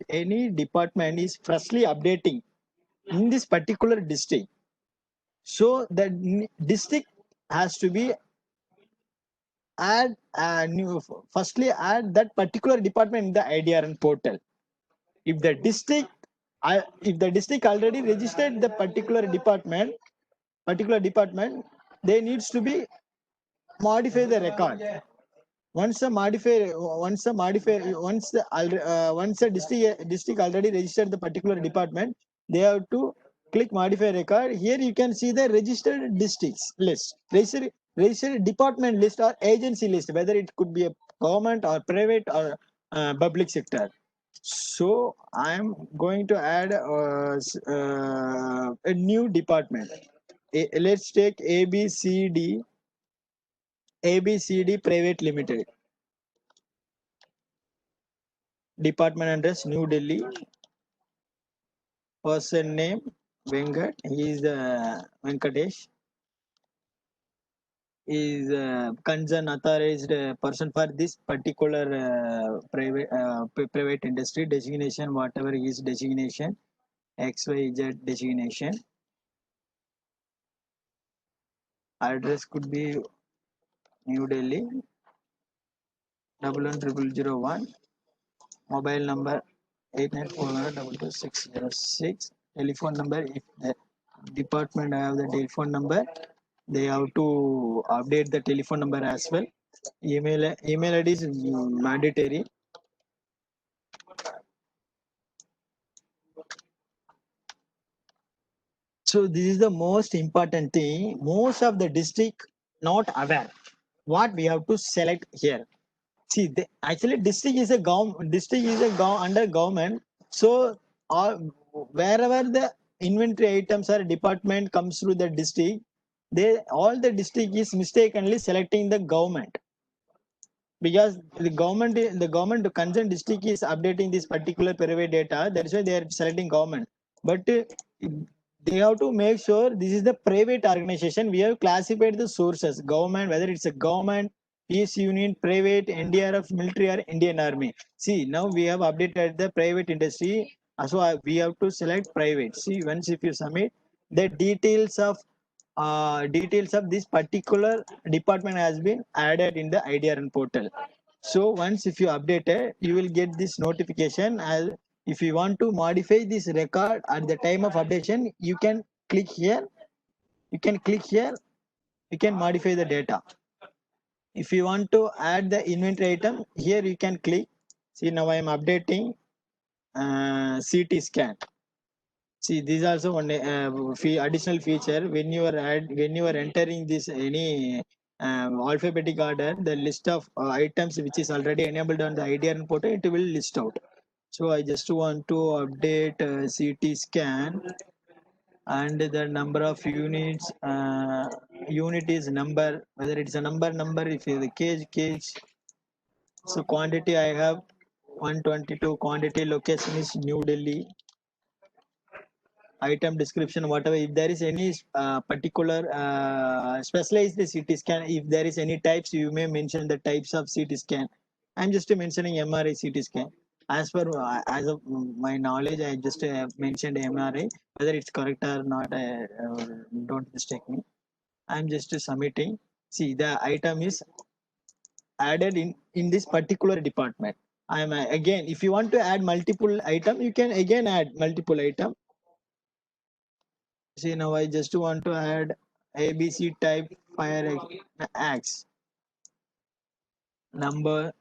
any department is freshly updating in this particular district, so the district has to be firstly add that particular department in the IDRN portal. If the district already registered the particular department, they needs to be modify the record. Once the district already registered the particular department, they have to click modify record. Here you can see the registered districts list, registered department list or agency list, whether it could be a government or private or public sector. So I am going to add a new department. Let's take ABCD Private Limited. Department address New Delhi. Person name Venkat. He is Venkatesh. Is concerned authorized person for this particular private industry. Designation, whatever his designation, XYZ designation. Address could be New Delhi 110001. Mobile number 8941222606. Telephone number, if the department have the telephone number, they have to update the telephone number as well. Email ID is mandatory. So this is the most important thing. Most of the district not aware what we have to select here. See, actually district is under government. So wherever the inventory items or department comes through the district, all the district is mistakenly selecting the government, because the government concerned district is updating this particular private data. That's why they are selecting government. But they have to make sure this is the private organization. We have classified the sources, government, whether it's a government, peace union, private, NDRF, military, or Indian Army. See, now we have updated the private industry. So we have to select private. See, once if you submit, the details of this particular department has been added in the IDRN portal. So once if you update it, you will get this notification. As if you want to modify this record at the time of updation, you can click here. You can click here. You can modify the data. If you want to add the inventory item, here you can click. See, now I am updating CT scan. See, this is also one additional feature. When you are entering this any alphabetic order, the list of items which is already enabled on the IDRN portal, it will list out. So I just want to update CT scan, and the number of units. Unit is number, whether it's a number, if it's a cage. So quantity I have 122. Quantity location is New Delhi. Item description, whatever. If there is any particular specialized CT scan, if there is any types, you may mention the types of CT scan. I'm just mentioning MRI CT scan. As per as of my knowledge, I just mentioned MRI. Whether it's correct or not, don't mistake me. I'm just submitting. See, the item is added in this particular department. I'm again, if you want to add multiple item, you can again add multiple item. See, now I just want to add ABC type fire axe. Number,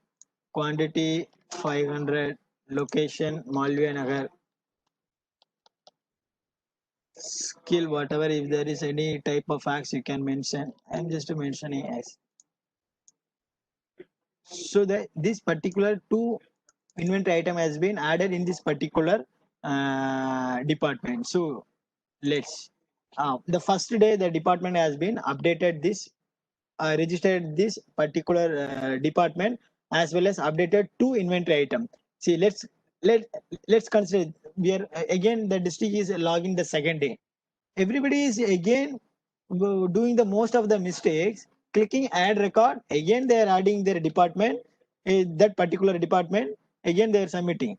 quantity 500, location Malviya Nagar. Skill, whatever, if there is any type of axe you can mention. I'm just mentioning axe. So that this particular two inventory item has been added in this particular department. So let's the first day the department has been updated this registered this particular department, as well as updated two inventory item. See, let's consider we are again the district is logging the second day. Everybody is again doing the most of the mistakes, clicking add record. Again they are adding their department, that particular department. Again they are submitting.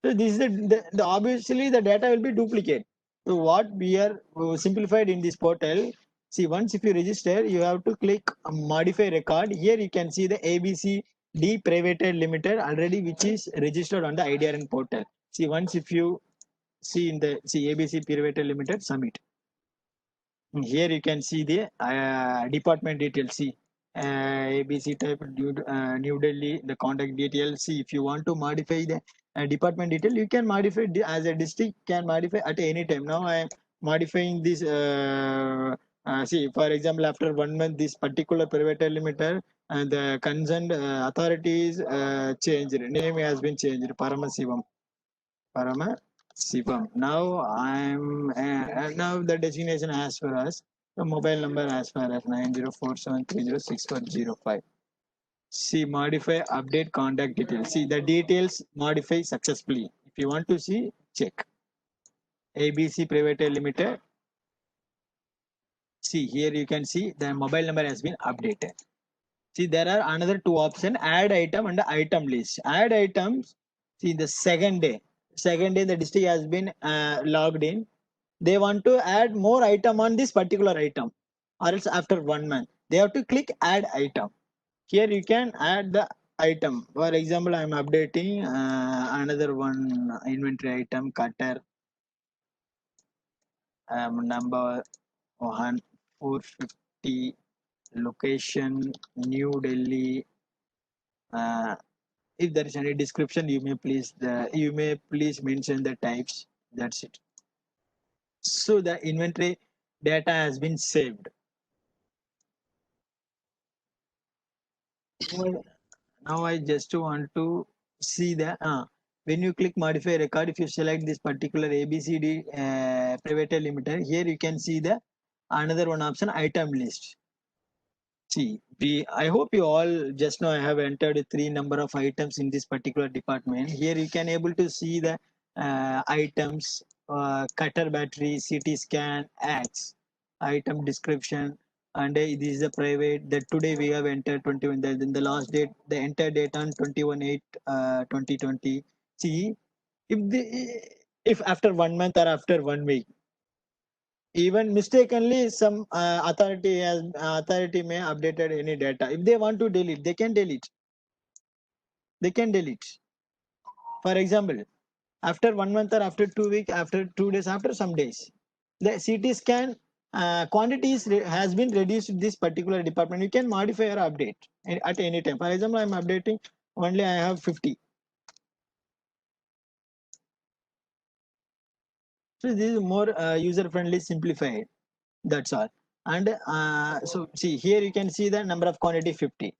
So this is the obviously the data will be duplicate. So what we are simplified in this portal. See, once if you register, you have to click modify record. Here you can see the ABC D Private Limited already, which is registered on the IDRN portal. See, once if you see in the ABC Private Limited submit. Here you can see the department details. See, ABC type New Delhi, the contact details. See, if you want to modify the department detail, you can modify as a district can modify at any time. Now I am modifying this. See, for example, after 1 month, this particular private limiter and the concerned authorities changed. Name has been changed. Paramasivam. Sivam. Now I'm now the designation as far as the mobile number as far as 9047306405. See, modify update contact details. See, the details modify successfully. If you want to see, check. ABC Private Limited. See, here you can see the mobile number has been updated. See, there are another two options: add item and item list. Add items. See, the second day the district has been logged in. They want to add more item on this particular item, or else after 1 month they have to click add item. Here you can add the item. For example, I am updating another one inventory item cutter, number 450, location New Delhi. If there is any description, you may please mention the types. That's it. So the inventory data has been saved. Now I just want to see the when you click modify record, if you select this particular ABCD private limited, here you can see the another one option, item list. See, I hope you all just now I have entered 3 number of items in this particular department. Here you can able to see the items cutter battery, CT scan, acts, item description, and this is the private. That today we have entered 21. Then the last date, the enter date on 21/8/2020. See, if after 1 month or after 1 week, even mistakenly some authority may updated any data. If they want to delete, they can delete. They can delete. For example, after 1 month or after 2 weeks, after 2 days, after some days, the CT scan has been reduced in this particular department. You can modify or update at any time. For example, I'm updating only I have 50. So this is more user friendly, simplified. That's all. And so see here you can see the number of quantity 50.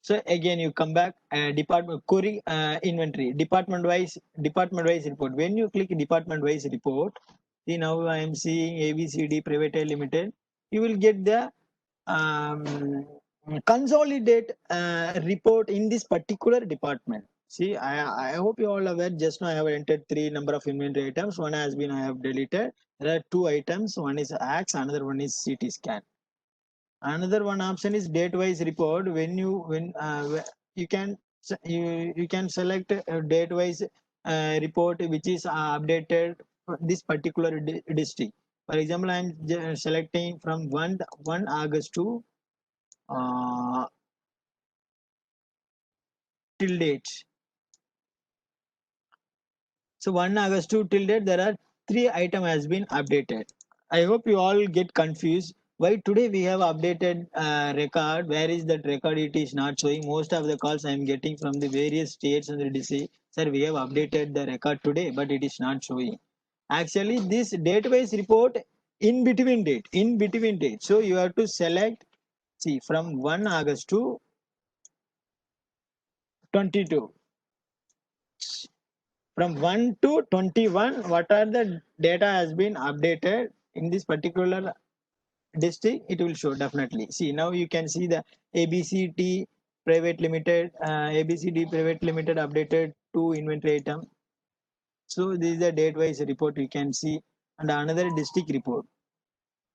So again you come back department query inventory department wise report. When you click department wise report, see now I am seeing ABCD Private Limited. You will get the consolidate report in this particular department. See, I hope you all aware. Just now I have entered 3 number of inventory items. One has been I have deleted. There are 2 items. One is AX, another one is CT scan. Another one option is date wise report. When you can select a date wise report which is updated for this particular district. For example, I am selecting from 1 August to till date. So 1 August to till date, there are 3 item has been updated. I hope you all get confused. Why today we have updated record? Where is that record? It is not showing. Most of the calls I am getting from the various states and they say, sir, we have updated the record today, but it is not showing. Actually, this date-wise report in between date. So you have to select, see, from 1 August to 22. From 1 to 21, what are the data has been updated in this particular district? It will show definitely. See, now you can see the ABCD Private Limited, updated 2 inventory item. So this is the date-wise report you can see, and another district report.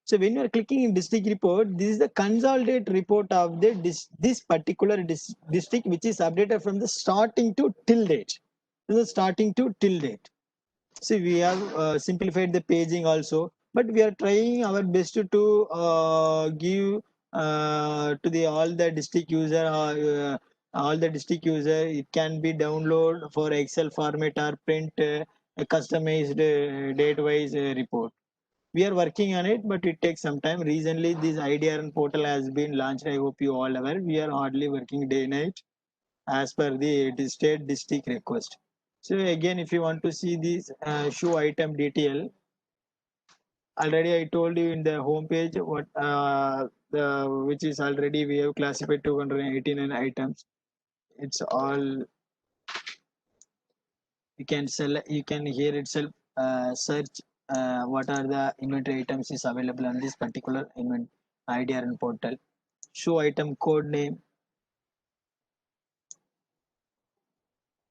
So when you are clicking in district report, this is the consolidated report of the this particular district, which is updated from the starting to till date. The starting to till date. See, we have simplified the paging also, but we are trying our best to give to the all the district user it can be download for Excel format or print a customized date wise report. We are working on it, but it takes some time. Recently this IDRN portal has been launched. I hope you all aware. We are hardly working day night as per the state district request. So again, if you want to see this show item detail, already I told you in the home page what which is already we have classified 289 items. It's all you can select. You can here itself search what are the inventory items is available on this particular IDRN portal. Show item code name.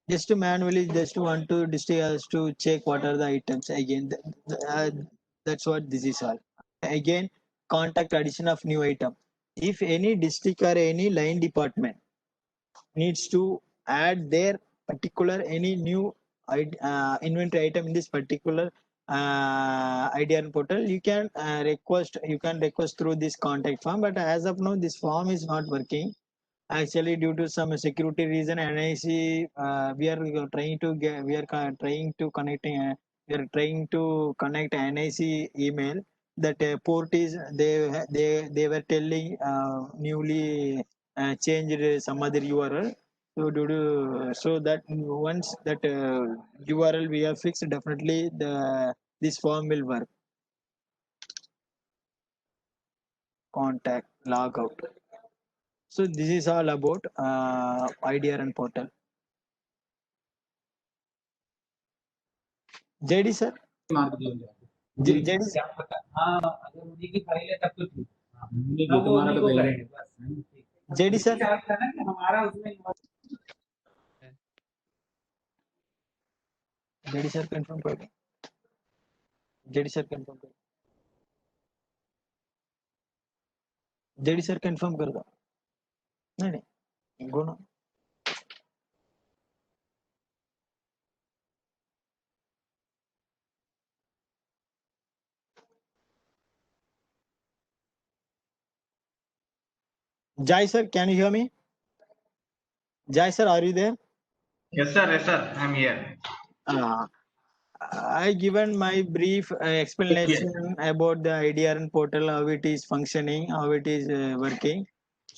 Just to manually just want to district us to check what are the items again. That's what this is all. Again, contact addition of new item. If any district or any line department needs to add their particular any new inventory item in this particular IDRN portal, you can request through this contact form. But as of now, this form is not working. Actually, due to some security reason, NIC we are trying to connect NIC email. That port is they were telling newly changed some other URL. So that once that URL we have fixed, definitely this form will work. Contact log out. So this is all about IDRN portal. JD sir. JD sir. हाँ अगर उन्हीं की file है तब तो ठीक है। नहीं, तब वो तुम्हारा उन्हीं तो को पहले करेंगे बस। JD sir. चार्ज था ना कि हमारा उसमें जेडी सर कंफर्म कर दो, जेडी सर कंफर्म कर, जेडी सर कंफर्म कर दो, नहीं नहीं गुण Jai sir, can you hear me? Jai sir, are you there? Yes, sir. Yes, sir. I'm here. Uh, I given my brief explanation about the IDRN portal, how it is functioning, how it is working.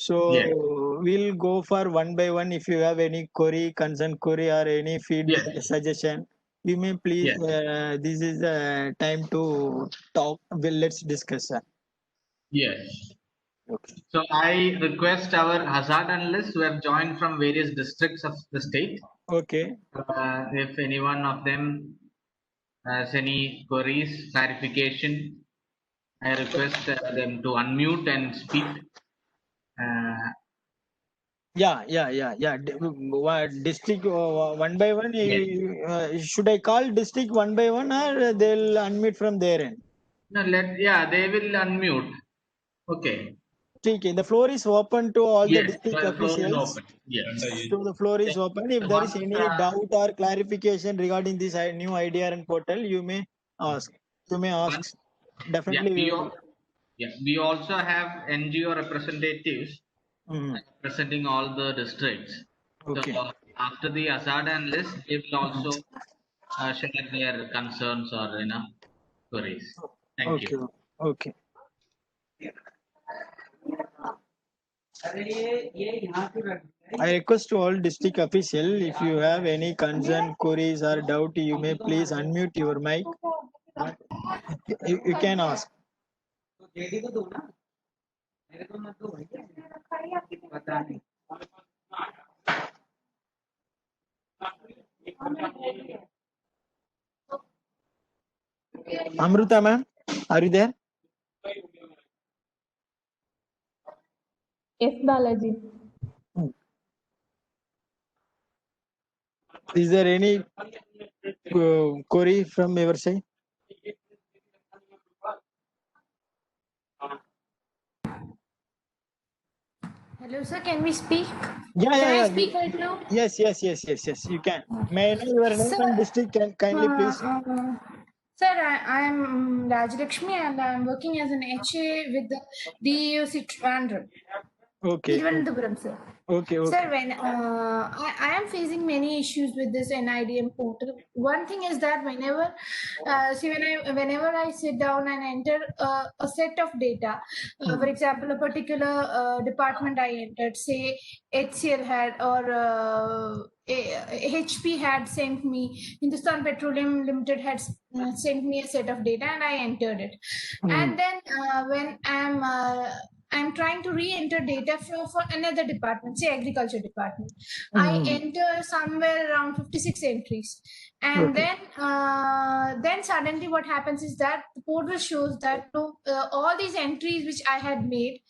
So Yes. we'll go for one by one. If you have any query, concern query, or any feedback, Yes. suggestion, you may please. Yes. This is the time to talk. Well, let's discuss. Yes. Okay. So I request our hazard analysts who have joined from various districts of the state, Okay. if any one of them has any queries, clarification, I request them to unmute and speak. Yeah. District one by one. Should I call district one by one, or they'll unmute from their end? No, they will unmute. Okay. Okay, the floor is open to all the Yes, district the floor is officials. open. Yes. So the floor is open. If there is any doubt or clarification regarding this new IDRN portal, you may ask. You may ask. Definitely. We also have NGO representatives Mhm. representing all the districts. Okay. So after the hazard analyst, they will also share their concerns or queries. Thank Okay. you. Okay. I request to all district official, if you have any concern, queries or doubt, you may please unmute your mic. You can ask. Amruta ma'am, are you there? Yes, Balaji. Is there any query from your side? Hello, sir. Can we speak? Yeah. Can I speak right now? Yes, you can. May I know your name Sir, and district? Kindly please. Sir, I am Rajlakshmi and I am working as an HA with the DEOC Trivandrum. Okay. Thiruvananthapuram, sir. Okay. Sir, when I am facing many issues with this NIDM portal. One thing is that whenever I sit down and enter a set of data, for example, a particular department I entered, say HCL had or HP had sent me, Hindustan Petroleum Limited had sent me a set of data and I entered it. And then when I'm trying to re-enter data for another department, say agriculture department. I enter somewhere around 56 entries. And then suddenly what happens is that the portal shows that all these entries which I had made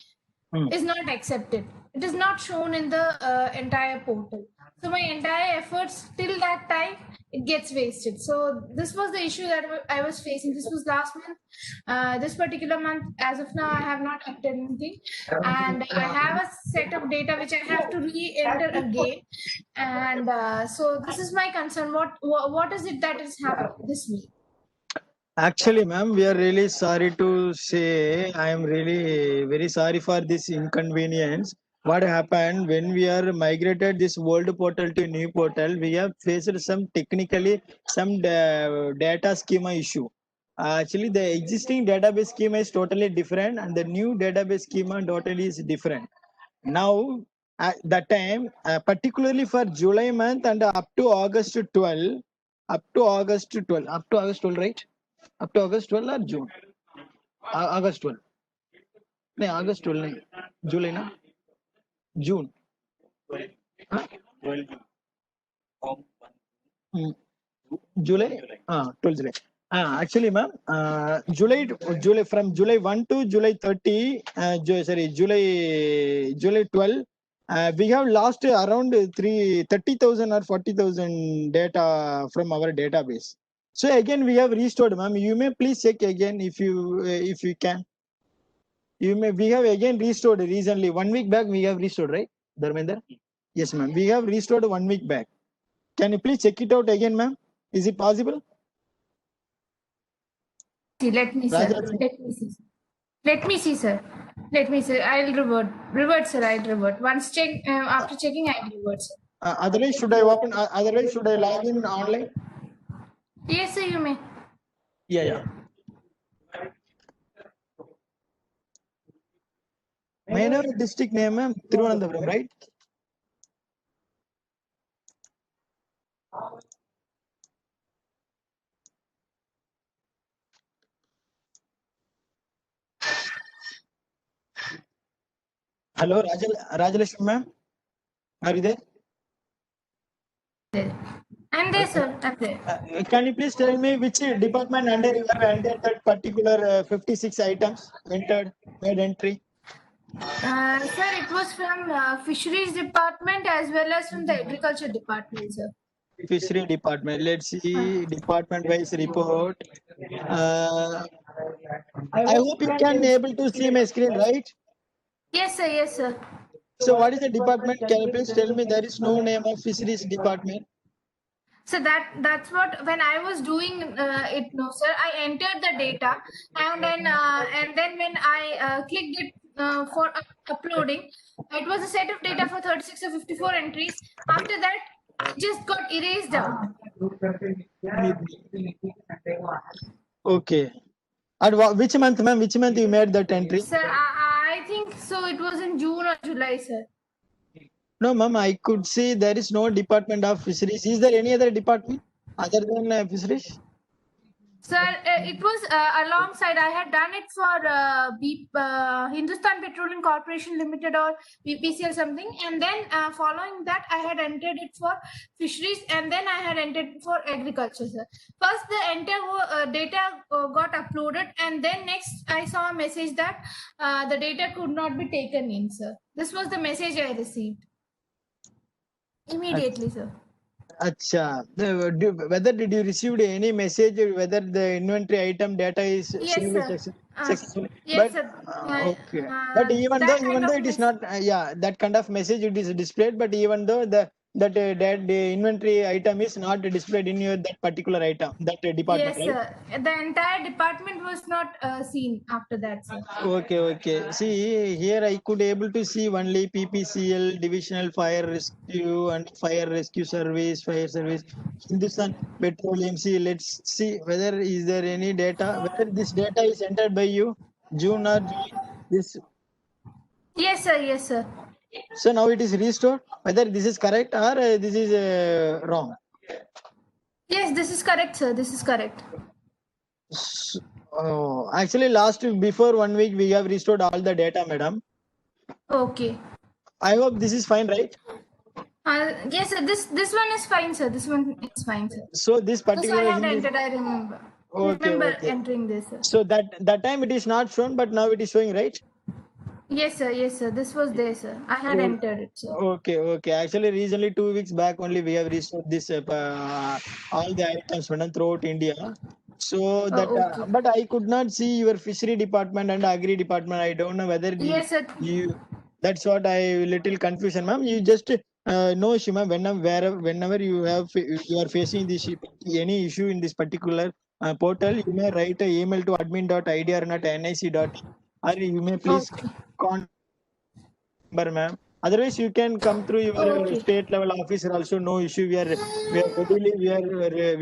is not accepted. It is not shown in the entire portal. So my entire efforts till that time, it gets wasted. So this was the issue that I was facing. This was last month. This particular month, as of now, I have not entered anything. And I have a set of data which I have to re-enter again. And so this is my concern. What is it that is happening this week? Actually, ma'am, we are really sorry to say, I am really very sorry for this inconvenience. What happened when we are migrated this old portal to new portal, we have faced some data schema issue. Actually, the existing database schema is totally different and the new database schema totally is different. Now, at that time, particularly for July month and up to August 12, up to August 12, right? Up to August 12 or June? August 12. No, August 12 नहीं. July ना? June. हाँ? July? 12 July. Actually, ma'am, July from July 1 to July 30, July 12, We have lost around 30,000 or 40,000 data from our database. So again, we have restored, ma'am. You may please check again if you can. You may. We have again restored recently. 1 week back, we have restored, right, Dharmender? Yes, ma'am. We have restored 1 week back. Can you please check it out again, ma'am? Is it possible? Let me, sir. Rajalakshmi? Let me see. Let me see, sir. Let me see. I'll revert. Revert, sir. I'll revert. Once check. After checking, I'll revert, sir. Otherwise, should I open? Otherwise, should I log in online? Yes, sir. You may. Yeah. May I know the district name, ma'am? Thiruvananthapuram, right? Hello, Rajalakshmi, ma'am. Are you there? I'm there, sir. I'm there. Can you please tell me which department under you have entered that particular 56 items made entry? Sir, it was from fisheries department as well as from the agriculture department, sir. Fishery department. Let's see department wise report. I hope you can able to see my screen, right? Yes, sir. Yes, sir. So what is the department? Can you please tell me? There is no name of fisheries department. So that's what when I was doing it, no, sir. I entered the data, and then when I clicked it for uploading, it was a set of data for 36 or 54 entries. After that, it just got erased out. Okay. And which month, ma'am? Which month you made that entry? Sir, I think so. It was in June or July, sir. No, ma'am. I could see there is no department of fisheries. Is there any other department other than fisheries? Sir, it was alongside. I had done it for Hindustan Petroleum Corporation Limited or BPC or something, and then following that, I had entered it for fisheries, and then I had entered it for agriculture, sir. First, the data got uploaded, and then next, I saw a message that the data could not be taken in, sir. This was the message I received immediately, sir. Acha. Whether did you receive any message whether the inventory item data is Yes, saved sir. successfully? Yes, But sir. okay. But even that though kind of it is not that kind of message it is displayed, but even though that the inventory item is not displayed in your that particular item that department, Yes, right? sir. The entire department was not seen after that, sir. Okay. See, here I could able to see only PPCL, Divisional Fire Rescue and Fire Rescue Service, Fire Service, Hindustan Petroleum. See, let's see whether is there any data, whether this data is entered by you, June or July. This. Yes, sir. Yes, sir. So now it is restored. Whether this is correct or this is wrong. Yes, this is correct, sir. This is correct. Oh, actually, before 1 week we have restored all the data, madam. Okay. I hope this is fine, right? Yes, sir. This one is fine, sir. This one is fine, sir. So this Because particular I had entered, I remember. Okay. Entering this, sir. So that time it is not shown, but now it is showing, right? Yes, sir. Yes, sir. This was there, sir. I had entered it, sir. Okay. Actually, recently 2 weeks back only we have restored this all the items madam, throughout India. So that, okay. but I could not see your fishery department and agri department. I don't know whether Yes, sir. you. That's what I little confusion, ma'am. You just no issue, ma'am. Whenever you are facing this any issue in this particular portal, you may write an email to admin.idr@nic.in or you may please contact number, ma'am. Otherwise, you can come through your state level officer also. No issue. We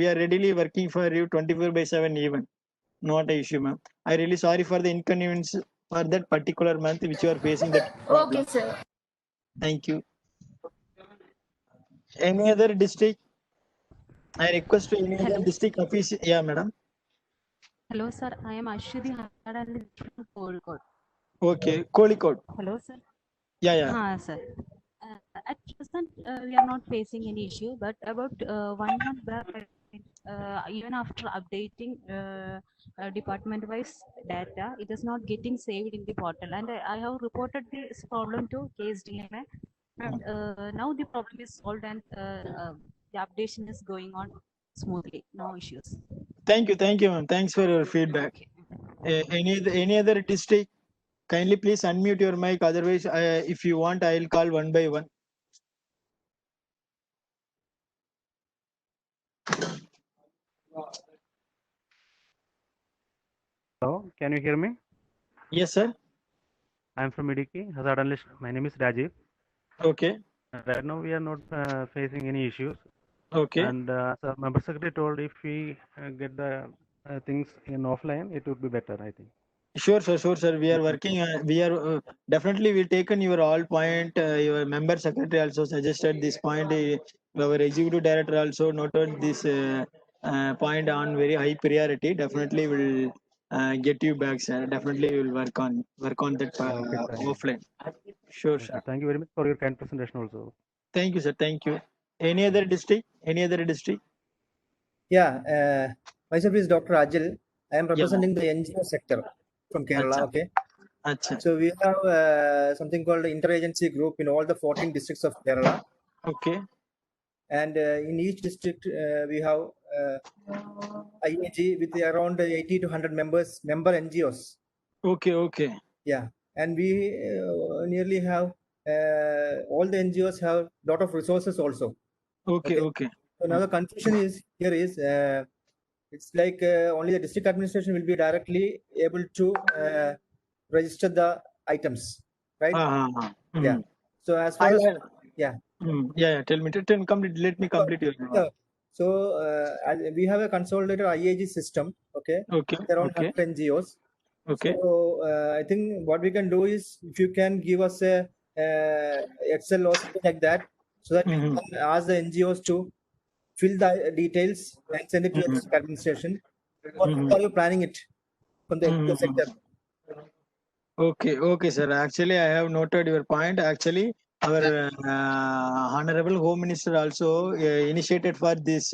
are readily working for you 24/7 even. Not a issue, ma'am. I really sorry for the inconvenience for that particular month which you are facing that problem. Okay, sir. Thank you. Any other district? I request to any other district office. Yeah, madam. Hello, sir. I am Ashwini Hadali from Kozhikode. Okay, Kozhikode. Hello, sir. Yeah. Sir. At present, we are not facing any issue, but about 1 month back, even after updating department-wise data, it is not getting saved in the portal. And I have reported this problem to KSDMA. And now the problem is solved, and the updation is going on smoothly. No issues. Thank you, ma'am. Thanks for your feedback. Okay. Any other district? Kindly please unmute your mic. Otherwise, if you want, I'll call one by one. Hello, can you hear me? Yes, sir. I'm from Idiki, hazard analyst. My name is Rajiv. Okay. Right now, we are not facing any issues. Okay. And the member secretary told if we get the things in offline, it would be better, I think. Sure, sir. We are working. We are definitely we taken your all point. Your member secretary also suggested this point. Our executive director also noted this point on very high priority. Definitely will get you back, sir. Definitely will work on that Okay, thank you. offline. Sure, Okay, sir. thank you very much for your kind presentation also. Thank you, sir. Thank you. Any other district? Any other district? Yeah, myself is Dr. Ajil. I am Yeah. representing the NGO sector from Kerala. Acha. Okay. Acha. So we have something called the interagency group in all the 14 districts of Kerala. Okay. And in each district, we have IAG with around 80 to 100 member NGOs. Okay. Yeah. And we nearly have all the NGOs have a lot of resources also. Okay. So now the confusion is here is it's like only the district administration will be directly able to register the items, right? Yeah. So as far as yeah. Tell me. Complete. Let me complete your. Yeah. So we have a consolidated IAG system. Okay. Okay. Around Okay. 100 NGOs. Okay. So I think what we can do is if you can give us a Excel or something like that, so that we can ask the NGOs to fill the details and send it to the district administration. What are you planning it from the NGO sector? Okay, sir. Actually, I have noted your point. Actually, our Honorable Home Minister also initiated for this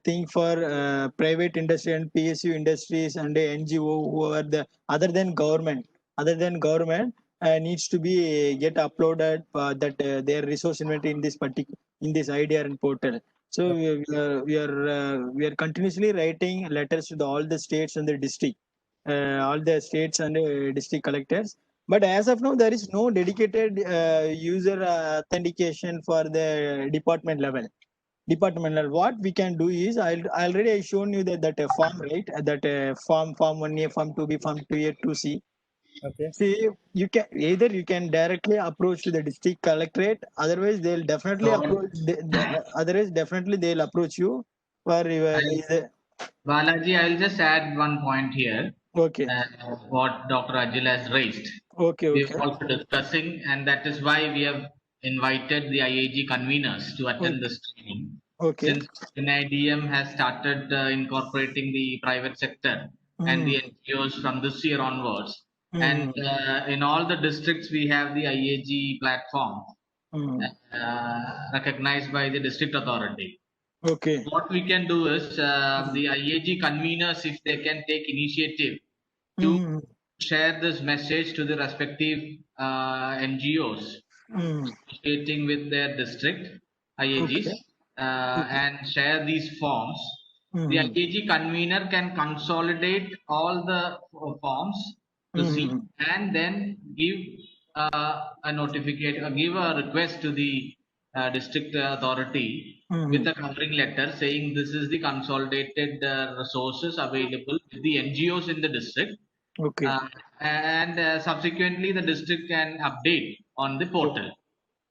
thing for private industry and PSU industries and the NGO who are the other than government needs to be get uploaded that their resource inventory in this IDRN portal. So we are continuously writing letters to all the states and the district. All the states and district collectors, but as of now there is no dedicated user authentication for the department level. What we can do is I already shown you that form, right? That form 1A, form 2B, form 2A, 2C. Okay. See, you can directly approach to the district collectorate, otherwise they'll definitely approach you for your Balaji, I'll just add one point here. Okay. What Dr. Ajil has raised. Okay. We are also discussing, and that is why we have invited the IAG conveners to attend this training. Okay. Since NIDM has started incorporating the private sector and the NGOs from this year onwards, and in all the districts we have the IAG platform recognized by the district authority. Okay. What we can do is the IAG conveners, if they can take initiative to share this message to the respective NGOs associating with their district IAGs and share these forms. The IAG convener can consolidate all the forms to see and then give a notification, give a request to the district authority with a covering letter saying this is the consolidated resources available with the NGOs in the district. Okay. And subsequently the district can update on the portal.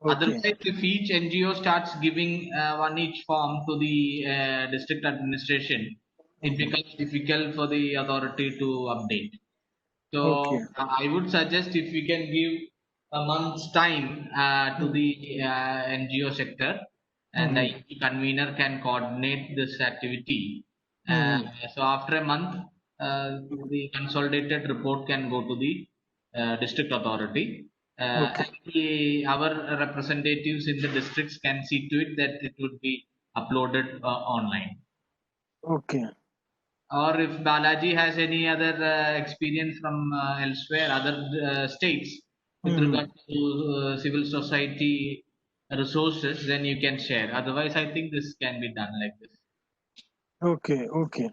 Otherwise, if each NGO starts giving one each form to the district administration, it becomes difficult for the authority to update. So I would suggest if we can give a month's time to the NGO sector, and the convener can coordinate this activity. So after a month, the consolidated report can go to the district authority. Our representatives in the districts can see to it that it would be uploaded online. Okay. Or if Balaji has any other experience from elsewhere, other states, with regard to civil society resources, then you can share. Otherwise, I think this can be done like this. Okay, okay.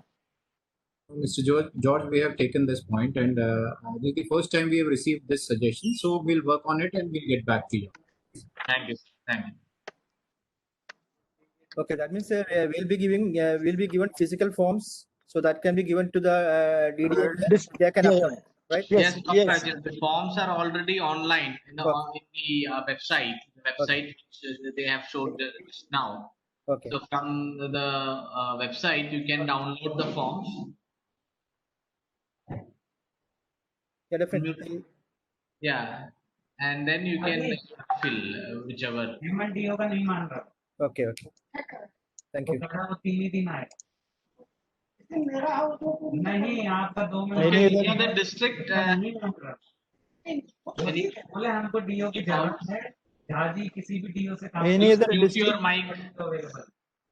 Mr. George, we have taken this point, and this is the first time we have received this suggestion. So we'll work on it and we'll get back to you. Thank you. Thank you. Okay, that means we'll be given physical forms, so that can be given to the DDM. They can Yeah, upload, right? Yes, Yes, yes. Dr. Rajat, the forms are already online in the website. The website which they have showed just now. Okay. So from the website, you can download the forms. Yeah, definitely. Yeah, and then you can fill whichever. Okay, okay. Thank you. Any Any other? other district? Any- Any other Mute district? your mic.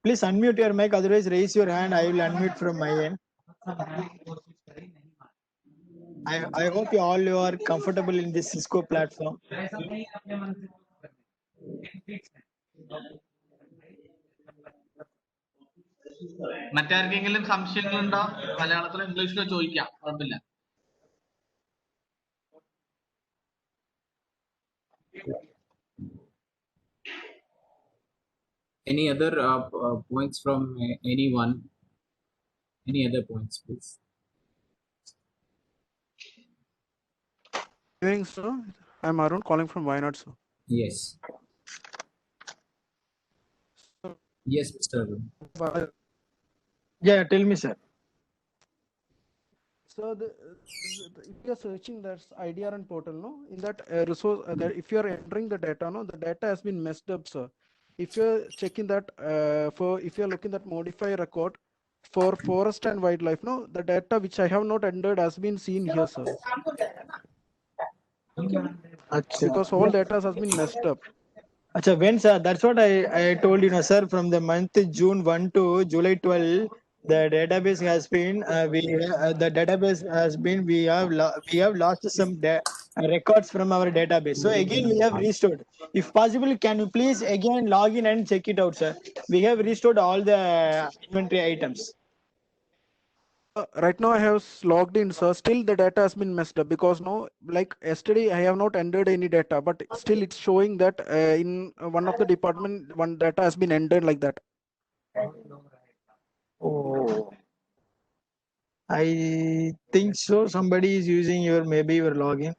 Please unmute your mic. Otherwise, raise your hand. I will unmute from my end. I hope you are comfortable in this Cisco platform. മറ്റാർക്കെങ്കിലും സംശയങ്ങളുണ്ടോ? മലയാളത്തിലോ ഇംഗ്ലീഷിലോ ചോദിക്കാം, കുഴപ്പമില്ല. Any other points from anyone? Any other points, please? Good evening, sir. I'm Arun calling from Wayanad, sir. Yes. Yes, Mr. Arun. Yeah, tell me, sir. So if you are searching that IDRN portal, no, in that resource, that if you are entering the data, no, the data has been messed up, sir. If you are checking that if you are looking at modify record for forest and wildlife, no, the data which I have not entered has been seen here, sir. Achha. Because all data has been messed up. Achha, when, sir? That's what I told you, no, sir. From the month June 1 to July 12, the database has been we have lost some records from our database. So again we have restored. If possible, can you please again log in and check it out, sir? We have restored all the inventory items. Right now I have logged in, sir. Still the data has been messed up because no, like yesterday I have not entered any data, but still it's showing that in one of the department one data has been entered like that. Oh, I think so. Somebody is using maybe your login.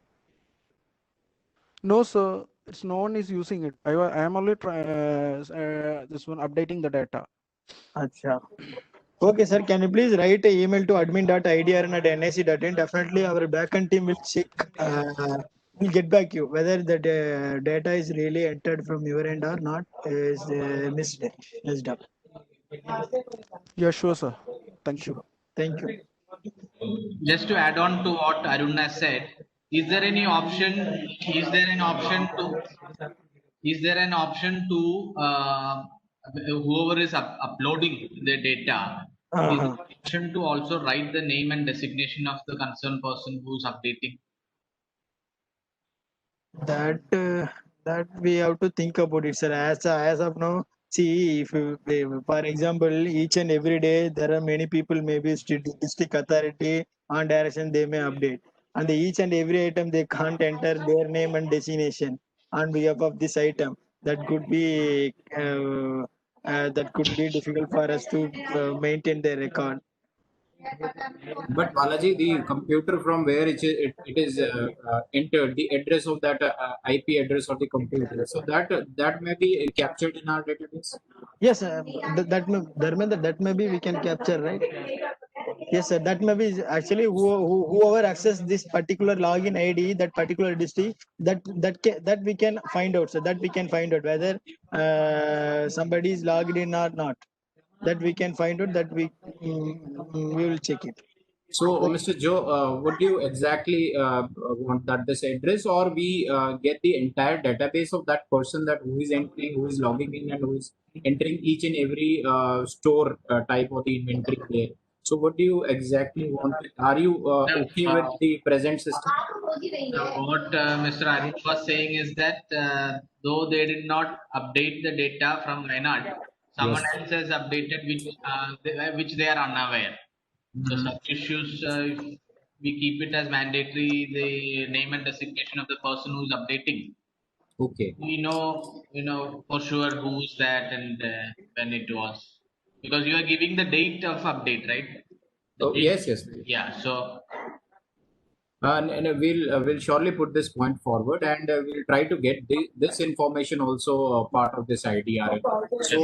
No, sir. It's no one is using it. I am only this one updating the data. Acha. Okay, sir. Can you please write an email to admin.idrn@nic.in? Definitely, our backend team will check. We'll get back you whether the data is really entered from your end or not. Is messed up. Yeah, sure, sir. Thank you. Thank you. Just to add on to what Arun has said, is there any option? Is there an option to? Is there an option to whoever is uploading the data? Is there an option to also write the name and designation of the concerned person who is updating? That we have to think about it, sir. As of now, see, if for example, each and every day there are many people, maybe district authority on direction they may update, and each and every item they can't enter their name and designation on behalf of this item. That could be difficult for us to maintain the record. But Balaji, the computer from where it is entered, the address of that IP address of the computer, so that may be captured in our database. Yes, that may be we can capture, right? Yes, sir. That may be actually whoever access this particular login ID, that particular district, that we can find out. So that we can find out whether somebody is logged in or not. That we can find out. That we will check it. So, Mr. Joe, would you exactly want that this address, or we get the entire database of that person, that who is entering, who is logging in, and who is entering each and every store type of the inventory there? So what do you exactly want? Are you okay with the present system? What Mr. Arun was saying is that though they did not update the data from Wayanad, someone else has updated which they are unaware. So Mhm. such issues, if we keep it as mandatory, the name and designation of the person who's updating, Okay. we know for sure who's that and when it was, because you are giving the date of update, right? The Oh, date. yes, yes. Yeah. So And we'll surely put this point forward, and we'll try to get this information also part of this IDRN. So,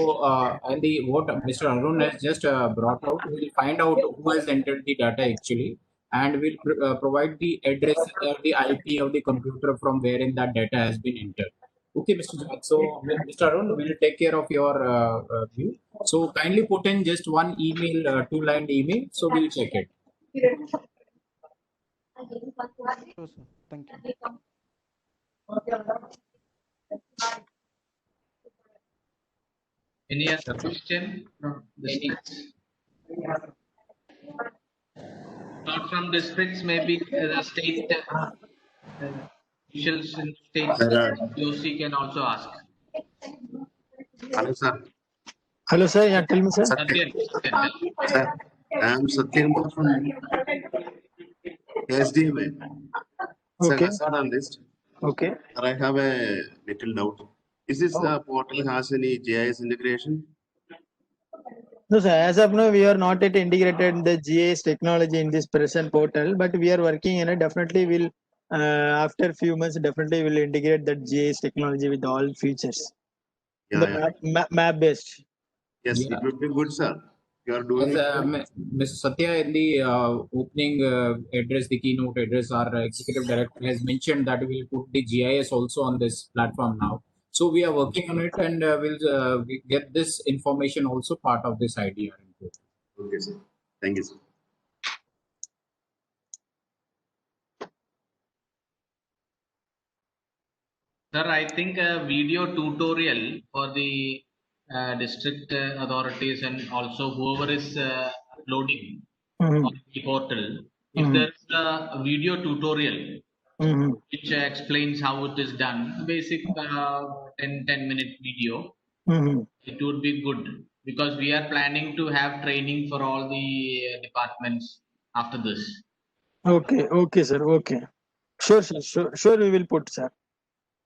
and the what Mr. Arun has just brought out, we'll find out who has entered the data actually, and we'll provide the address, the IP of the computer from wherein that data has been entered. Okay, Mr. Jat. So, Mr. Arun, we'll take care of your view. So, kindly put in just one email, two-line email, so we'll check it. Sure, sir. Thank you. any other question from districts? Not from districts, maybe the state officials in states, POC can also ask. Hello, sir. Hello, sir. Yeah, tell me, sir. Satyan, Sir, I am Satyakumar from SDMA. Sir, Okay. hazard analyst. Okay. Sir, I have a little doubt. Is this portal has any GIS integration? No, sir. As of now, we are not yet integrated the GIS technology in this present portal, but we are working in it. Definitely, will after few months, definitely will integrate that GIS technology with all features. Yeah, The yeah. map based. Yes, Yeah. it would be good, sir. You are doing As Mr. Satya in the opening address, the keynote address, our executive director has mentioned that we'll put the GIS also on this platform now. So we are working on it, and we get this information also part of this idea. Okay, sir. Thank you, sir. Sir, I think a video tutorial for the district authorities and also whoever is uploading Mhm. on the portal, if Mhm. there's a video tutorial Mhm. which explains how it is done, basic 10-minute video, Mhm. it would be good, because we are planning to have training for all the departments after this. Okay. Okay, sir. Okay. Sure, sir. Sure. We will put, sir.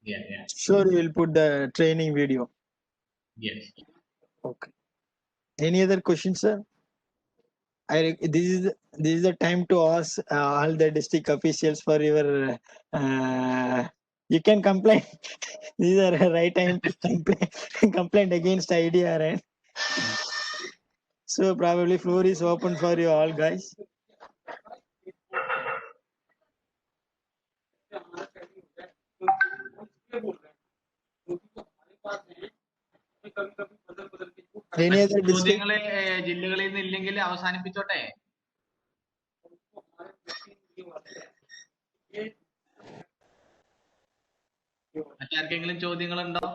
Yeah. Sure, we will put the training video. Yes. Okay. Any other questions, sir? This is the time to ask all the district officials for your. You can complain. These are the right time to complain against IDRN. So probably floor is open for you all, guys. Any other district? ചോദ്യങ്ങള് ജില്ലകളിൽ നിന്ന് ഇല്ലെങ്കിൽ അവസാനിപ്പിച്ചോട്ടെ. മറ്റാർക്കെങ്കിലും ചോദ്യങ്ങളുണ്ടോ?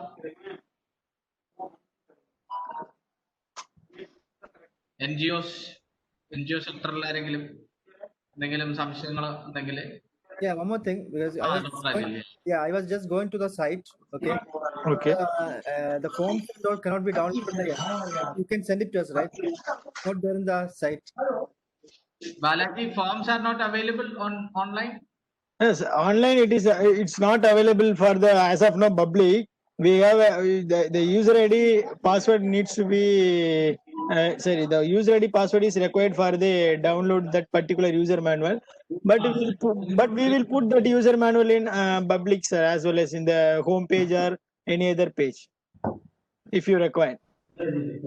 NGO സെക്ടറിൽ ആരെങ്കിലും എന്തെങ്കിലും സംശയങ്ങൾ ഉണ്ടെങ്കിൽ? Yeah, one more thing, because I was just going to the site. Okay. Okay. The forms and all cannot be downloaded. You can send it to us, right? Not there in the site. Balaji, forms are not available online. Yes, online it is. It's not available for the as of now public. We have the user ID password needs to be. The user ID password is required for the download that particular user manual. But we will put that user manual in public, sir, as well as in the home page or any other page, if you require.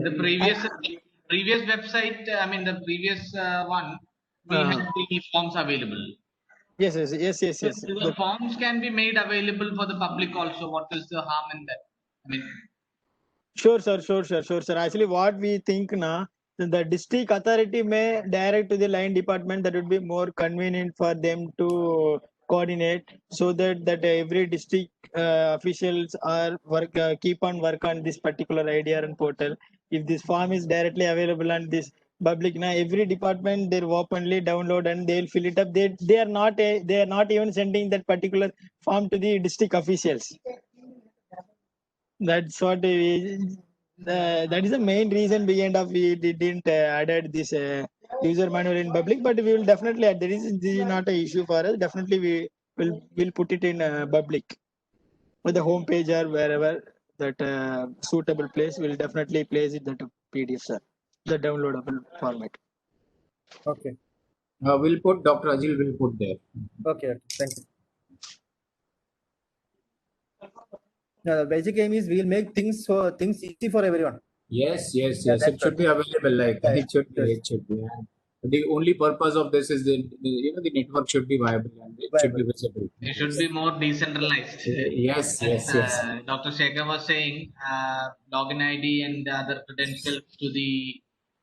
The previous website, I mean the previous one, we have the forms available. Yes. So the forms can be made available for the public also. What is the harm in that? I mean, Sure, sir. Actually, what we think now, the district authority may direct to the line department. That would be more convenient for them to coordinate, so that every district officials are keep on work on this particular IDRN portal. If this form is directly available and this public now. Every department they openly download and they'll fill it up. They are not even sending that particular form to the district officials. That's what that is the main reason behind of we didn't added this user manual in public, but we will definitely add. This is not an issue for us. Definitely we will put it in public with the home page or wherever that suitable place. We'll definitely place it that PDF, sir, the downloadable format. Okay. We'll put Dr. Ajil will put there. Okay. Thank you. Now, the basic aim is we'll make things easy for everyone. Yes. that's It should be available. Like Yeah, it should be. yes. It should be. And the only purpose of this is the network should be viable and it should be visible. It should be more decentralized. Yes. Dr. Shekhar was saying login ID and the other credentials to the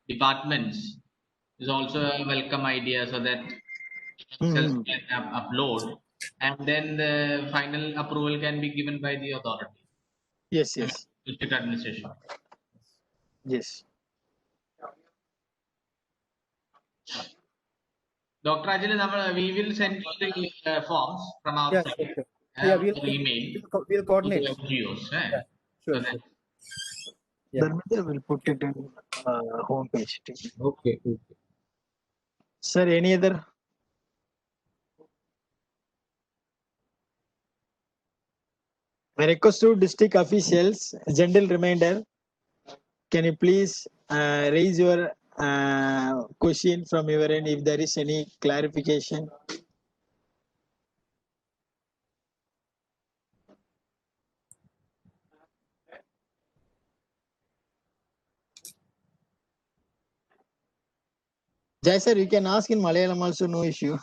departments is also a welcome idea, so that can upload, and then the final approval can be given by the authority. Yes. District administration. Yes. Dr. Ajil, we will send you the forms from our Yes, side. okay. Yeah, we'll email we'll coordinate. to the NGOs. Yeah, So sure. that Yeah. Dharmendra will put it in home page. Okay. Sir, any other? My request to district officials, general reminder, can you please raise your question from your end if there is any clarification? Jai sir, you can ask in Malayalam also, no issue.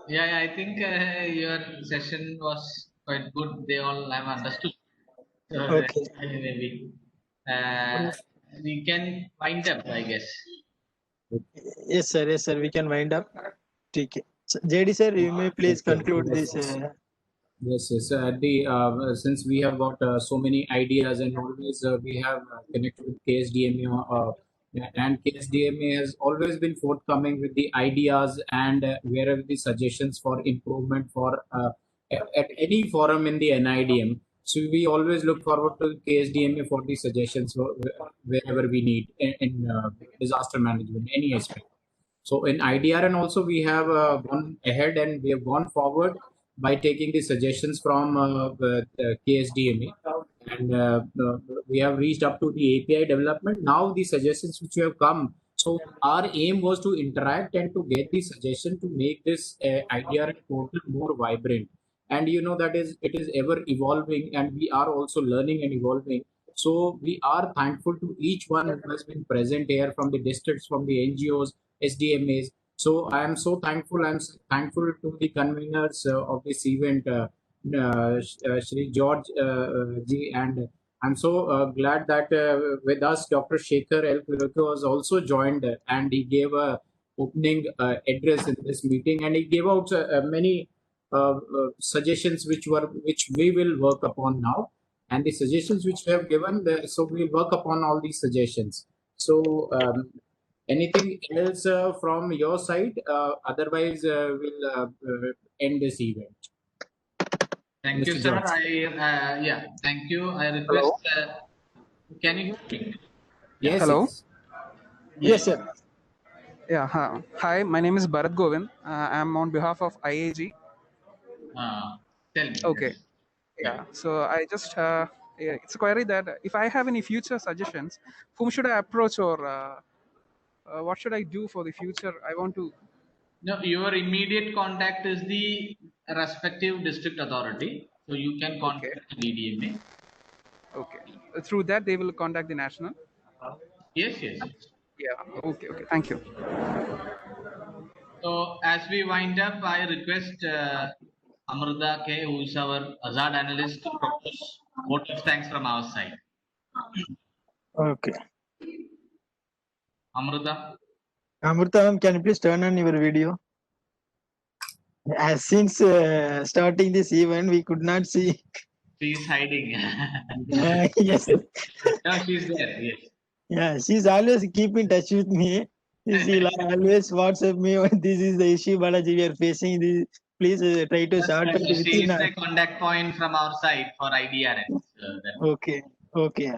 yeah, I think your session was quite good. They all have understood. So Okay. maybe we can wind up, I guess. Yes, sir, we can wind up. Okay. So, JD sir, you may please conclude this. Yes. At the since we have got so many ideas and always we have connected with KSDMA and KSDMA has always been forthcoming with the ideas and wherever the suggestions for improvement for at any forum in the NIDM. So we always look forward to KSDMA for the suggestions wherever we need in disaster management, any aspect. So in IDRN also we have gone ahead and we have gone forward by taking the suggestions from KSDMA, and we have reached up to the API development. Now the suggestions which have come, so our aim was to interact and to get the suggestion to make this IDRN portal more vibrant. And that it is ever evolving, and we are also learning and evolving. So we are thankful to each one who has been present here, from the districts, from the NGOs, SDMAs. So I am so thankful. I'm thankful to the conveners of this event, Shri George ji, and I'm so glad that with us Dr. Shekhar L. Kurekar was also joined, and he gave a opening address in this meeting, and he gave out many suggestions which we will work upon now, and the suggestions which we have given. So we'll work upon all these suggestions. So. Anything else from your side? Otherwise, we'll end this event. Thank you, sir. Thank you. I request. Can you hear me? Yes. Hello. Yes, sir. Yeah. Hi, my name is Bharat Govind. I'm on behalf of IAG. Tell me. Okay. Yeah. So I just it's a query that if I have any future suggestions, whom should I approach, or what should I do for the future? I want to. No, your immediate contact is the respective district authority, so you can contact the DDMA. Okay. Through that, they will contact the national. Yes. Yeah. Okay. Thank you. So as we wind up, I request Amruta K, who is our hazard analyst, to propose vote of thanks from our side. Okay. Amruta. Amruta, can you please turn on your video? As since starting this event, we could not see. She is hiding. Yes. No, she's there. Yes. Yeah, she's always keep in touch with me. She'll always WhatsApp me. This is the issue, Balaji. We are facing this. Please try to sort it She within. is the contact point from our side for IDRN. Okay, okay.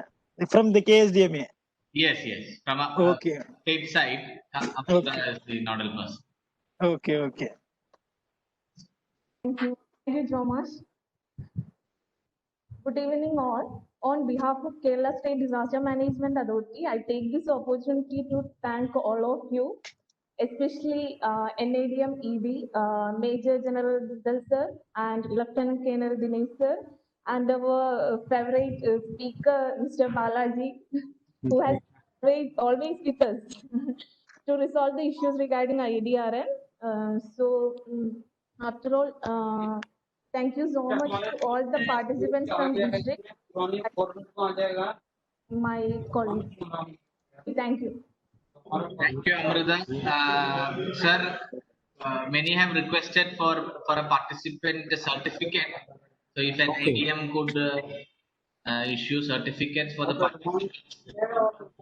From the KSDMA. Yes, from a Okay, state side, Okay. as the nodal person. okay, okay. Thank you so much. Good evening, all. On behalf of Kerala State Disaster Management Authority, I take this opportunity to thank all of you, especially NADM EB, Major General Dudal sir and Lieutenant Colonel Dinesh sir, and our favorite speaker, Mr. Balaji, who has always with us to resolve the issues regarding IDRN. After all, thank you so much to all the participants from district, my colleagues. Thank you. Thank you, Amrita. Sir, many have requested for a participant certificate. So if an ADM could issue certificates for the participants.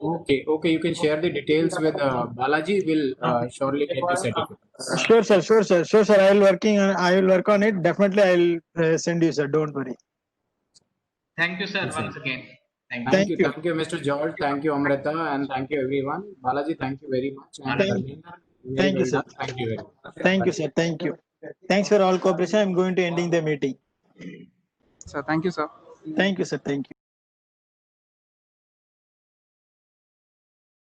Okay, you can share the details with Balaji. Will surely get the certificate. Sure, sir. I will work on it. Definitely, I'll send you, sir. Don't worry. Thank you, sir, once again. Thank you, Mr. George. Thank you, Amrita, and thank you, everyone. Balaji, thank you very much. And Thank you, sir. Thank you very much. Thank you, sir. Thank you. Thanks for all cooperation. I'm going to ending the meeting. So thank you, sir. Thank you, sir. Thank you.